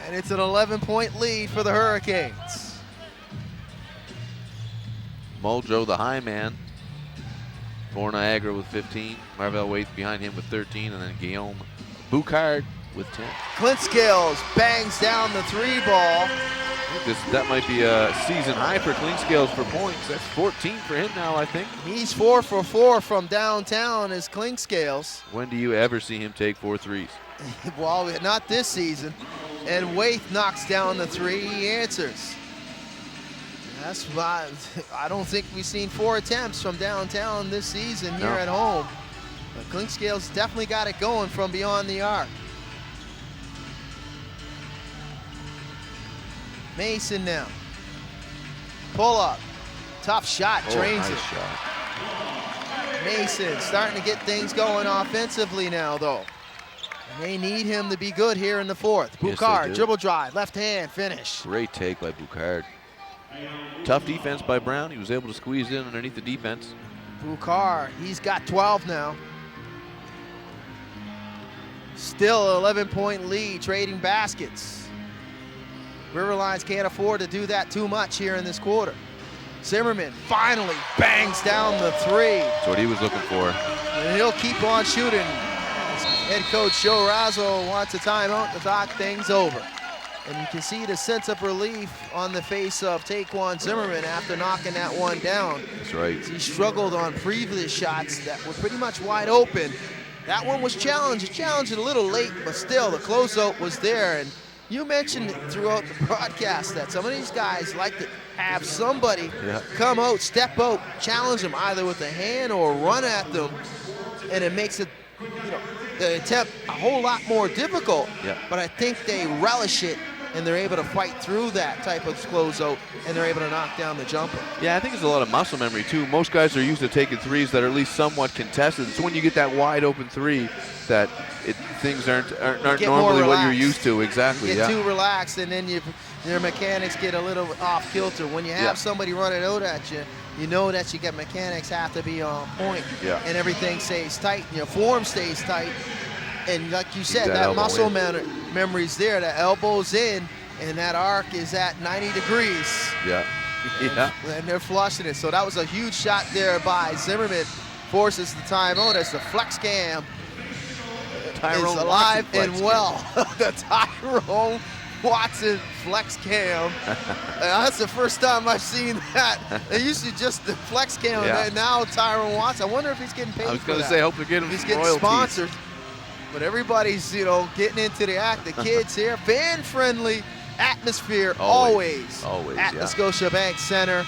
And it's an 11-point lead for the Hurricanes. Muldrow, the high man, for Niagara with 15. Marvell Waith behind him with 13. And then Guillaume Boucard with 10. Clint Scales bangs down the 3 ball. That might be a season high for Clint Scales for points. That's 14 for him now, I think. He's 4 for 4 from downtown as Clint Scales. When do you ever see him take 4 threes? Well, not this season. And Waith knocks down the 3, he answers. That's why I don't think we've seen 4 attempts from downtown this season here at home. But Clint Scales definitely got it going from beyond the arc. Mason now. Pull up. Tough shot, drains it. Shot. Mason starting to get things going offensively now, though. And they need him to be good here in the 4th. Yes, Boucard, dribble drive, left hand, finish. Great take by Boucard. Tough defense by Brown. He was able to squeeze in underneath the defense. Boucard, he's got 12 now. Still an 11-point lead, trading baskets. Riverlines can't afford to do that too much here in this quarter. Zimmerman finally bangs down the 3. That's what he was looking for. And he'll keep on shooting. Head coach Joe Razzo wants a timeout to talk things over. And you can see the sense of relief on the face of Taquan Zimmerman after knocking that one down. That's right. He struggled on previous shots that were pretty much wide open. That one was challenged a little late, but still the closeout was there. And you mentioned throughout the broadcast that some of these guys like to have somebody come out, step out, challenge them either with a hand or run at them, and it makes it, the attempt a whole lot more difficult. Yeah. But I think they relish it, and they're able to fight through that type of closeout, and they're able to knock down the jumper. Yeah, I think it's a lot of muscle memory too. Most guys are used to taking threes that are at least somewhat contested. So when you get that wide open 3, that things aren't normally what you're used to. Exactly. You get too relaxed, and then your mechanics get a little off kilter. When you have somebody running out at you, you know that your mechanics have to be on point, and everything stays tight, and your form stays tight. And like you said, that muscle memory's there. The elbow's in, and that arc is at 90 degrees. Yeah. Yeah. And they're flushing it. So that was a huge shot there by Zimmerman. Forces the timeout as the flex cam is alive and well. The Tyrone Watson flex cam. That's the first time I've seen that. They used to just the flex cam, and now Tyrone Watson. I wonder if he's getting paid. I was going to say, hope they're getting he's getting royalties. sponsored. But everybody's, getting into the act. The kids here, fan-friendly atmosphere always at the Scotiabank Center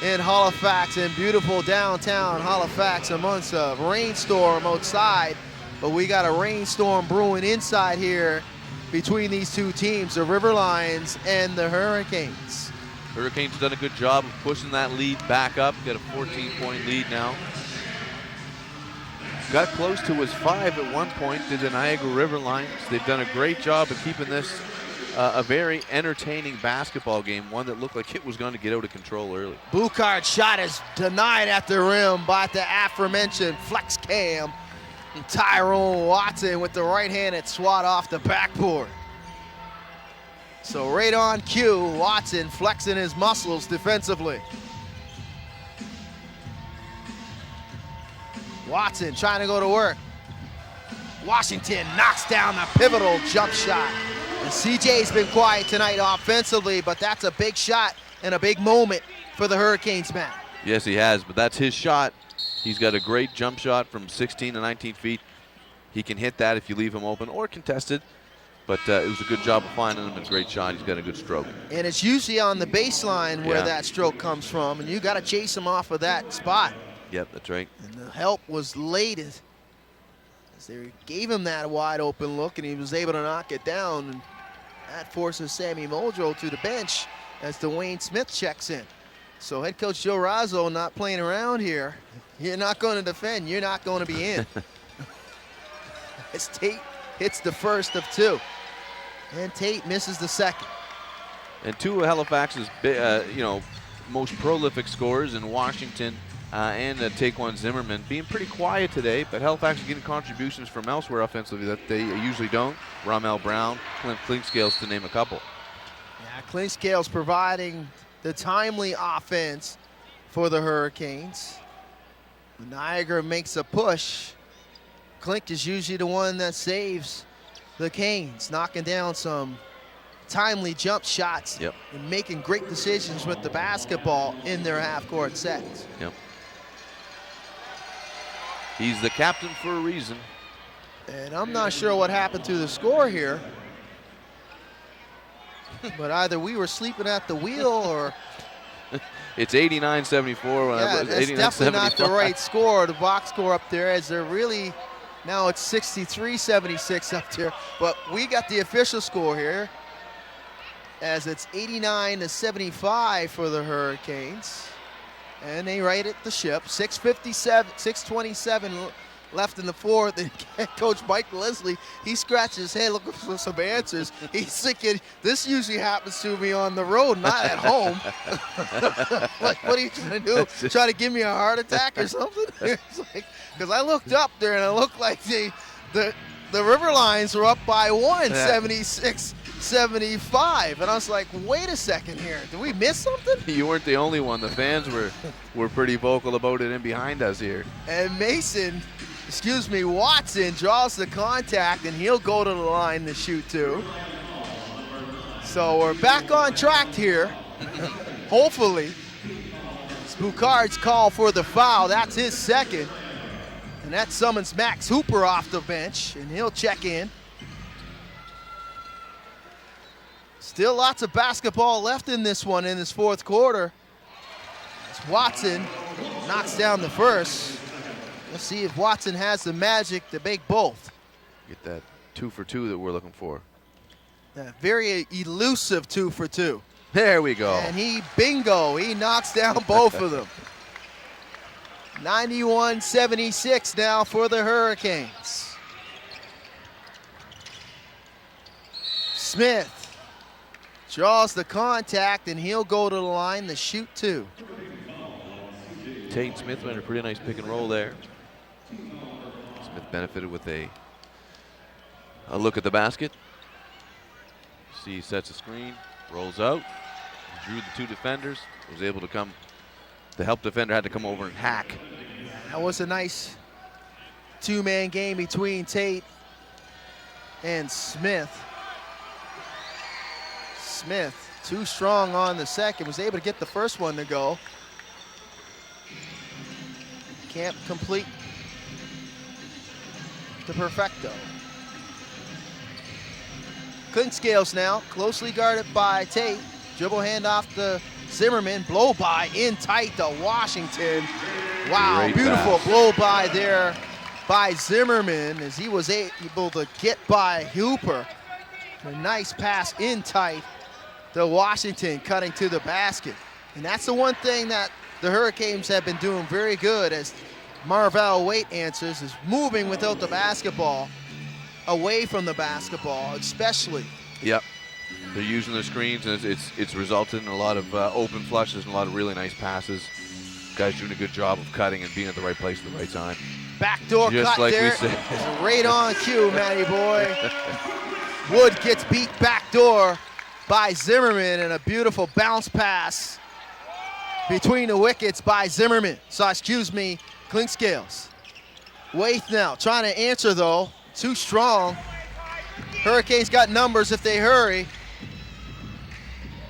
in Halifax, in beautiful downtown Halifax, amongst a rainstorm outside. But we got a rainstorm brewing inside here between these two teams, the River Lions and the Hurricanes. Hurricanes done a good job of pushing that lead back up. Got a 14-point lead now. Got close to was 5 at one point, did the Niagara River Lions. They've done a great job of keeping this a very entertaining basketball game, one that looked like it was going to get out of control early. Boucard's shot is denied at the rim by the aforementioned flex cam. And Tyrone Watson with the right-handed swat off the backboard. So right on cue, Watson flexing his muscles defensively. Watson trying to go to work. Washington knocks down the pivotal jump shot. And CJ's been quiet tonight offensively, but that's a big shot and a big moment for the Hurricanes, man. Yes, he has, but that's his shot. He's got a great jump shot from 16 to 19 feet. He can hit that if you leave him open or contested, but it was a good job of finding him, and a great shot. He's got a good stroke. And it's usually on the baseline where that stroke comes from, and you got to chase him off of that spot. Yep, that's right. And the help was late as they gave him that wide open look, and he was able to knock it down. And that forces Sammy Muldrow to the bench as Dwayne Smith checks in. So head coach Joe Razzo not playing around here. You're not going to defend. You're not going to be in. As Tate hits the first of two. And Tate misses the second. And two of Halifax's most prolific scorers in Washington and Taquan Zimmerman being pretty quiet today, but Halifax is getting contributions from elsewhere offensively that they usually don't. Ramel Brown, Clint Clinkscales, to name a couple. Yeah, Clinkscales providing the timely offense for the Hurricanes. When Niagara makes a push, Klink is usually the one that saves the Canes, knocking down some timely jump shots and making great decisions with the basketball in their half-court sets. Yep. He's the captain for a reason. And I'm not sure what happened to the score here. But either we were sleeping at the wheel or... It's 89-74. Yeah, that's definitely not the right score. The box score up there, as they're really... Now it's 63-76 up there. But we got the official score here, as it's 89-75 for the Hurricanes. And they right at the ship. 6:27 left in the fourth. And Coach Mike Leslie, he scratches his head looking for some answers. He's thinking, this usually happens to me on the road, not at home. Like, what are you trying to do? Try to give me a heart attack or something? It's like, because I looked up there and it looked like the River Lions were up by one, 76-75. And I was like, wait a second here. Did we miss something? You weren't the only one. The fans were pretty vocal about it in behind us here. And Watson draws the contact, and he'll go to the line to shoot two. So we're back on track here, hopefully. It's Boucard's call for the foul. That's his second. And that summons Max Hooper off the bench, and he'll check in. Still lots of basketball left in this one in this fourth quarter. As Watson knocks down the first. Let's see if Watson has the magic to make both. Get that 2 for 2 that we're looking for. That very elusive 2 for 2. There we go. And he knocks down both of them. 91-76 now for the Hurricanes. Smith draws the contact, and he'll go to the line to shoot two. Tate Smith made a pretty nice pick and roll there. Smith benefited with a look at the basket. See, sets a screen, rolls out, drew the two defenders, was able to come. The help defender had to come over and hack. That was a nice two-man game between Tate and Smith. Smith, too strong on the second, was able to get the first one to go. Can't complete the perfecto. Clinkscales now, closely guarded by Tate. Dribble handoff to Zimmerman, blow by in tight to Washington. Wow, Great beautiful pass. blow by there by Zimmerman as he was able to get by Hooper. A nice pass in tight to Washington, cutting to the basket. And that's the one thing that the Hurricanes have been doing very good as Marvell Waite answers, is moving without the basketball, away from the basketball especially. Yep. They're using their screens, and it's resulted in a lot of open flushes and a lot of really nice passes. Guys doing a good job of cutting and being at the right place at the right time. Backdoor Just cut like we there. said. Right on cue, Matty boy. Wood gets beat backdoor by Zimmerman, and a beautiful bounce pass between the wickets by Zimmerman. So, excuse me, Clinkscales. Waite now trying to answer though, too strong. Hurricanes got numbers if they hurry.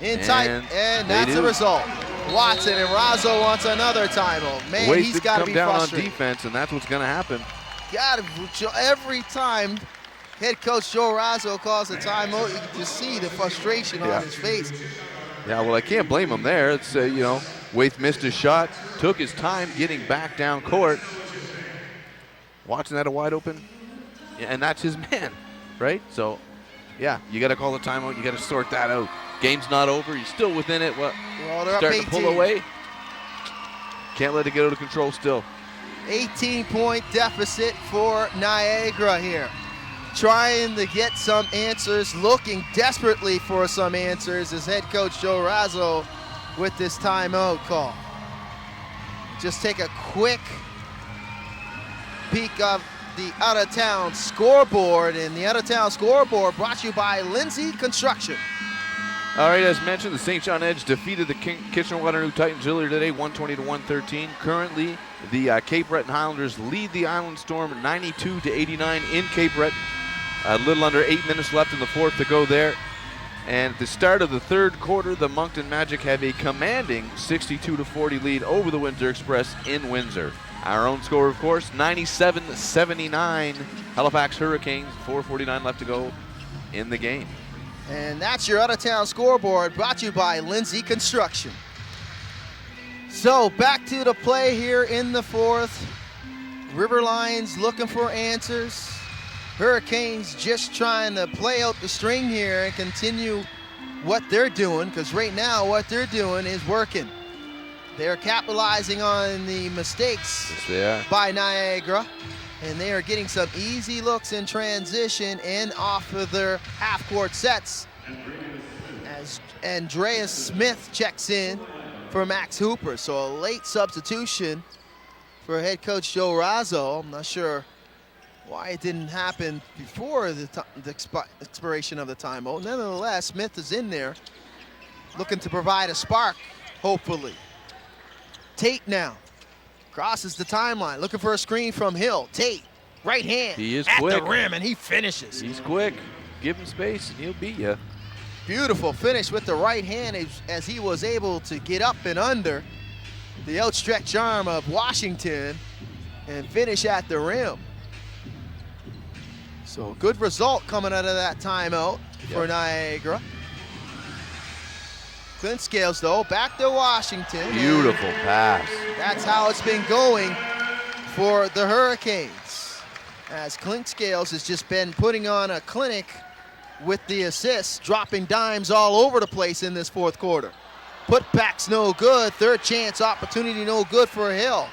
In tight, and that's the result. Watson and Razzo wants another timeout. Man, Waite he's did got to come be down frustrated. on defense, and that's what's going to happen. Every time head coach Joe Razzo calls a timeout, you can just see the frustration on his face. Yeah, well, I can't blame him there. It's, Waite missed his shot, took his time getting back down court. Watson had a wide open, and that's his man, right? So, yeah, you got to call the timeout. You got to sort that out. Game's not over. You're still within it. Well, they're starting up to 18. pull away. Can't let it get out of control still. 18-point deficit for Niagara here. Trying to get some answers, looking desperately for some answers as head coach Joe Razzo with this timeout call. Just take a quick peek of the out-of-town scoreboard, and the out-of-town scoreboard brought to you by Lindsay Construction. All right, as mentioned, the St. John Edge defeated the Kitchener-Waterloo Titans earlier today, 120-113. Currently, the Cape Breton Highlanders lead the Island Storm 92-89 in Cape Breton. A little under 8 minutes left in the fourth to go there. And at the start of the third quarter, the Moncton Magic have a commanding 62-40 lead over the Windsor Express in Windsor. Our own score, of course, 97-79. Halifax Hurricanes, 4:49 left to go in the game. And that's your out-of-town scoreboard brought to you by Lindsay Construction. So back to the play here in the fourth. River Lions looking for answers. Hurricanes just trying to play out the string here and continue what they're doing, because right now what they're doing is working. They're capitalizing on the mistakes by Niagara, and they are getting some easy looks in transition and off of their half-court sets as Andreas Smith checks in for Max Hooper. So a late substitution for head coach Joe Razzo. I'm not sure why it didn't happen before the expiration of the timeout. Nonetheless, Smith is in there looking to provide a spark, hopefully. Tate now crosses the timeline, looking for a screen from Hill. Tate, right hand, he is at quick. the rim, and he finishes. He's quick. Give him space, and he'll beat you. Beautiful finish with the right hand as he was able to get up and under the outstretched arm of Washington and finish at the rim. So good result coming out of that timeout for Niagara. Clinkscales, though, back to Washington. Beautiful pass. That's how it's been going for the Hurricanes, as Clinkscales has just been putting on a clinic with the assists, dropping dimes all over the place in this fourth quarter. Putback's no good. Third chance opportunity no good for Hill.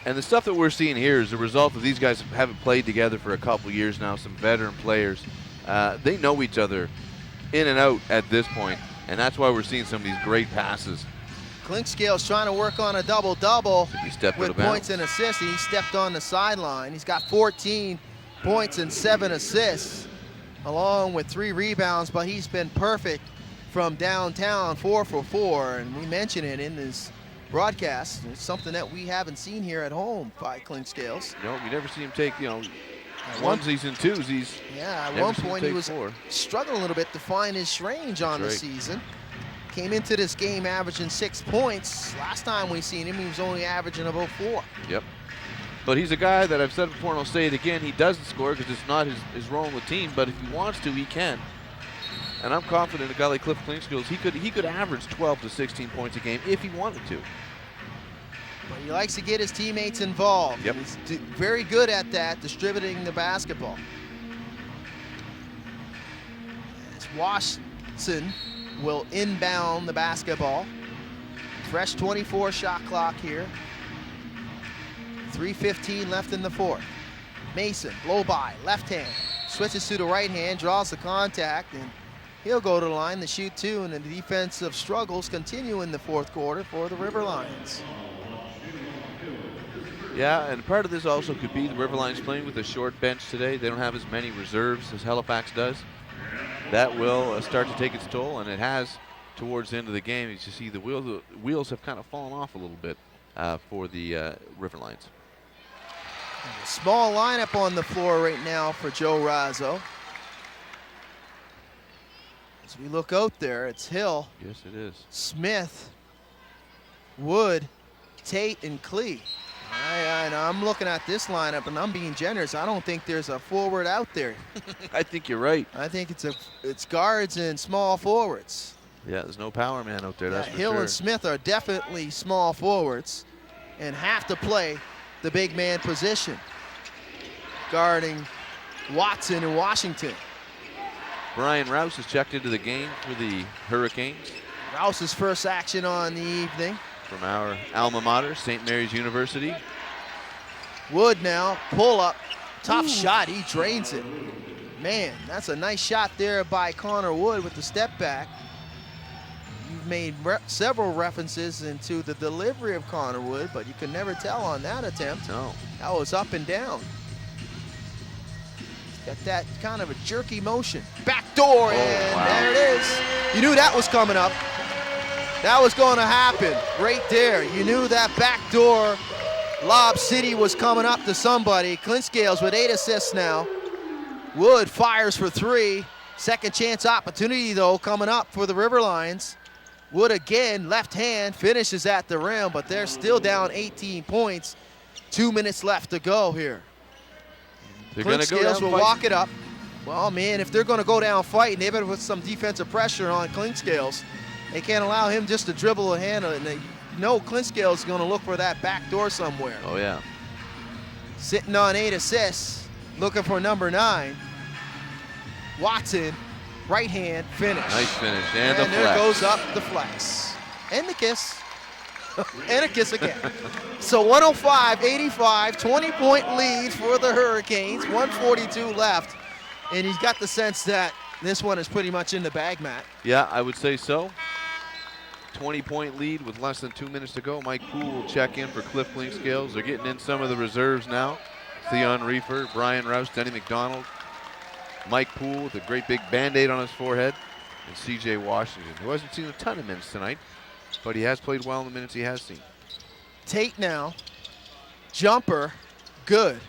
And the stuff that we're seeing here is a result of these guys haven't played together for a couple years now, some veteran players. They know each other in and out at this point, and that's why we're seeing some of these great passes. Clinkscales trying to work on a double-double with points and assists. He stepped on the sideline. He's got 14 points and 7 assists, along with 3 rebounds, but he's been perfect from downtown, 4 for 4, and we mention it in this broadcast. It's something that we haven't seen here at home by Clinkscales. No, we never see him take, onesies and twosies. Yeah, at one point he was struggling a little bit to find his range on the season. Came into this game averaging 6 points. Last time we seen him, he was only averaging about 4. Yep. But he's a guy that I've said before, and I'll say it again, he doesn't score because it's not his role in the team, but if he wants to, he can. And I'm confident a guy like Cliff Clinkscales, he could average 12 to 16 points a game if he wanted to. But he likes to get his teammates involved. Yep. He's very good at that, distributing the basketball. As Watson will inbound the basketball. Fresh 24 shot clock here. 3:15 left in the fourth. Mason, blow by, left hand. Switches to the right hand, draws the contact, and he'll go to the line to shoot 2, and the defensive struggles continue in the fourth quarter for the River Lions. Yeah, and part of this also could be the River Lions playing with a short bench today. They don't have as many reserves as Halifax does. That will start to take its toll, and it has towards the end of the game. As you see, the wheels have kind of fallen off a little bit for the River Lions. A small lineup on the floor right now for Joe Razzo. As we look out there, it's Hill. Yes, it is. Smith, Wood, Tate, and Klee. I'm looking at this lineup, and I'm being generous. I don't think there's a forward out there. I think you're right. I think it's guards and small forwards. Yeah, there's no power man out there, that's for Hill sure. and Smith are definitely small forwards and have to play the big man position, guarding Watson and Washington. Brian Rouse has checked into the game for the Hurricanes. Rouse's first action on the evening. From our alma mater, St. Mary's University. Wood now, pull up, tough shot, he drains it. Man, that's a nice shot there by Connor Wood with the step back. You've made several references into the delivery of Connor Wood, but you can never tell on that attempt. No. That was up and down. Got that kind of a jerky motion. Back door, and wow. There it is. You knew that was coming up. That was going to happen right there. You knew that backdoor lob city was coming up to somebody. Clinkscales with 8 assists now. Wood fires for 3. Second chance opportunity, though, coming up for the River Lions. Wood again, left hand, finishes at the rim, but they're still down 18 points. 2 minutes left to go here. Clinkscales will walk it up. Well, man, if they're going to go down fighting, they better put some defensive pressure on Clinkscales. They can't allow him just to dribble and handle it. And they know Clinkscales is going to look for that back door somewhere. Oh, yeah. Sitting on 8 assists, looking for number 9. Watson, right hand, finish. Nice finish. And the flex. There goes up the flex. And the kiss. And a kiss again. So 105-85, 20-point lead for the Hurricanes. 1:42 left. And he's got the sense that this one is pretty much in the bag, Matt. Yeah, I would say so. 20-point lead with less than 2 minutes to go. Mike Poole will check in for Cliff Clinkscales. They're getting in some of the reserves now. Theon Reefer, Brian Rouse, Denny McDonald, Mike Poole with a great big Band-Aid on his forehead, and C.J. Washington, who hasn't seen a ton of minutes tonight, but he has played well in the minutes he has seen. Tate now, jumper, good.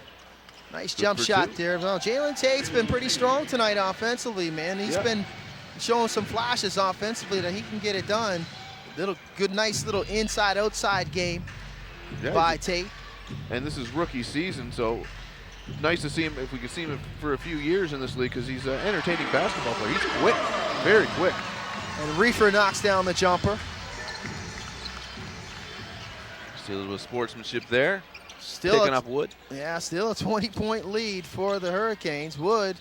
Nice jump shot there. Well, Jalen Tate's been pretty strong tonight offensively, man. He's been showing some flashes offensively that he can get it done. Nice little inside-outside game by Tate. And this is rookie season, so nice to see him, if we can see him for a few years in this league, because he's an entertaining basketball player. He's quick, very quick. And Reefer knocks down the jumper. Still with sportsmanship there. Still picking up Wood. Yeah, still a 20-point lead for the Hurricanes. Wood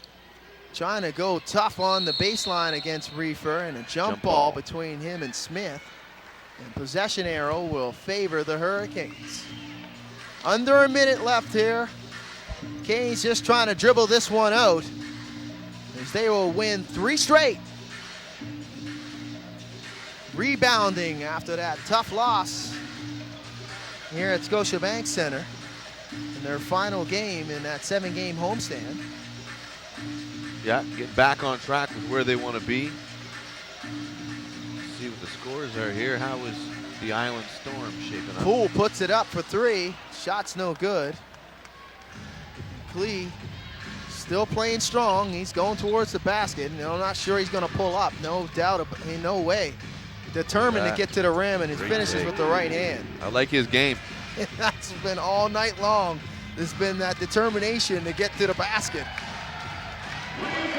trying to go tough on the baseline against Reefer, and a jump ball between him and Smith. And possession arrow will favor the Hurricanes. Under a minute left here. Canes just trying to dribble this one out, as they will win 3 straight. Rebounding after that tough loss here at Scotiabank Center in their final game in that 7-game homestand. Yeah, get back on track with where they want to be. scores are here. How is the Island Storm shaping up? Poole puts it up for 3. Shot's no good. Klee still playing strong. He's going towards the basket. I'm not sure he's going to pull up. No doubt, no way. Determined to get to the rim, and he finishes with the right hand. I like his game. That's been all night long. There's been that determination to get to the basket.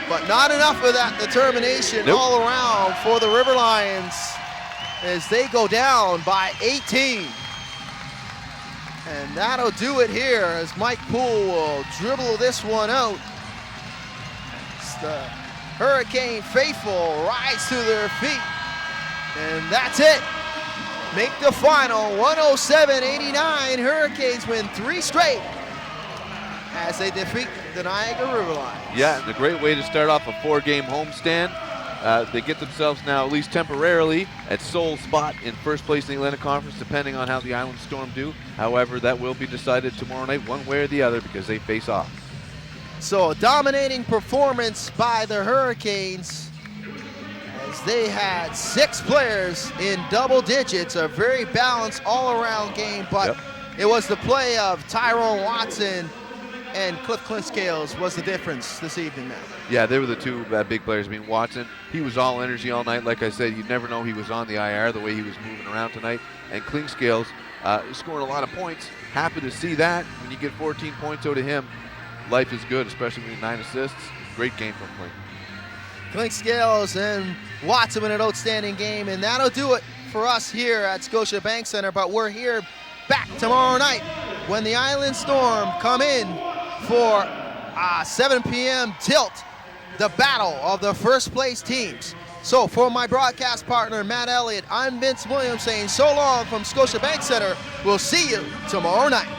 But not enough of that determination all around for the River Lions as they go down by 18. And that'll do it here as Mike Poole will dribble this one out. It's the Hurricane faithful rise to their feet. And that's it. Make the final 107-89. Hurricanes win 3 straight as they defeat the Niagara River Lions. Yeah, and a great way to start off a 4-game homestand. They get themselves now, at least temporarily, at sole spot in first place in the Atlantic Conference, depending on how the Island Storm do. However, that will be decided tomorrow night one way or the other because they face off. So a dominating performance by the Hurricanes as they had 6 players in double digits, a very balanced all-around game, but it was the play of Tyrone Watson and Cliff Clinkscales was the difference this evening, man. Yeah, they were the 2 big players. I mean, Watson, he was all energy all night. Like I said, you'd never know he was on the IR the way he was moving around tonight. And Clinkscales scoring a lot of points. Happy to see that. When you get 14 points out of him, life is good, especially with 9 assists. Great game from Clink. Clinkscales and Watson with an outstanding game, and that'll do it for us here at Scotiabank Center. But we're here back tomorrow night when the Island Storm come in for 7 p.m. tilt, the battle of the first place teams. So for my broadcast partner, Matt Elliott, I'm Vince Williams saying so long from Scotiabank Center. We'll see you tomorrow night.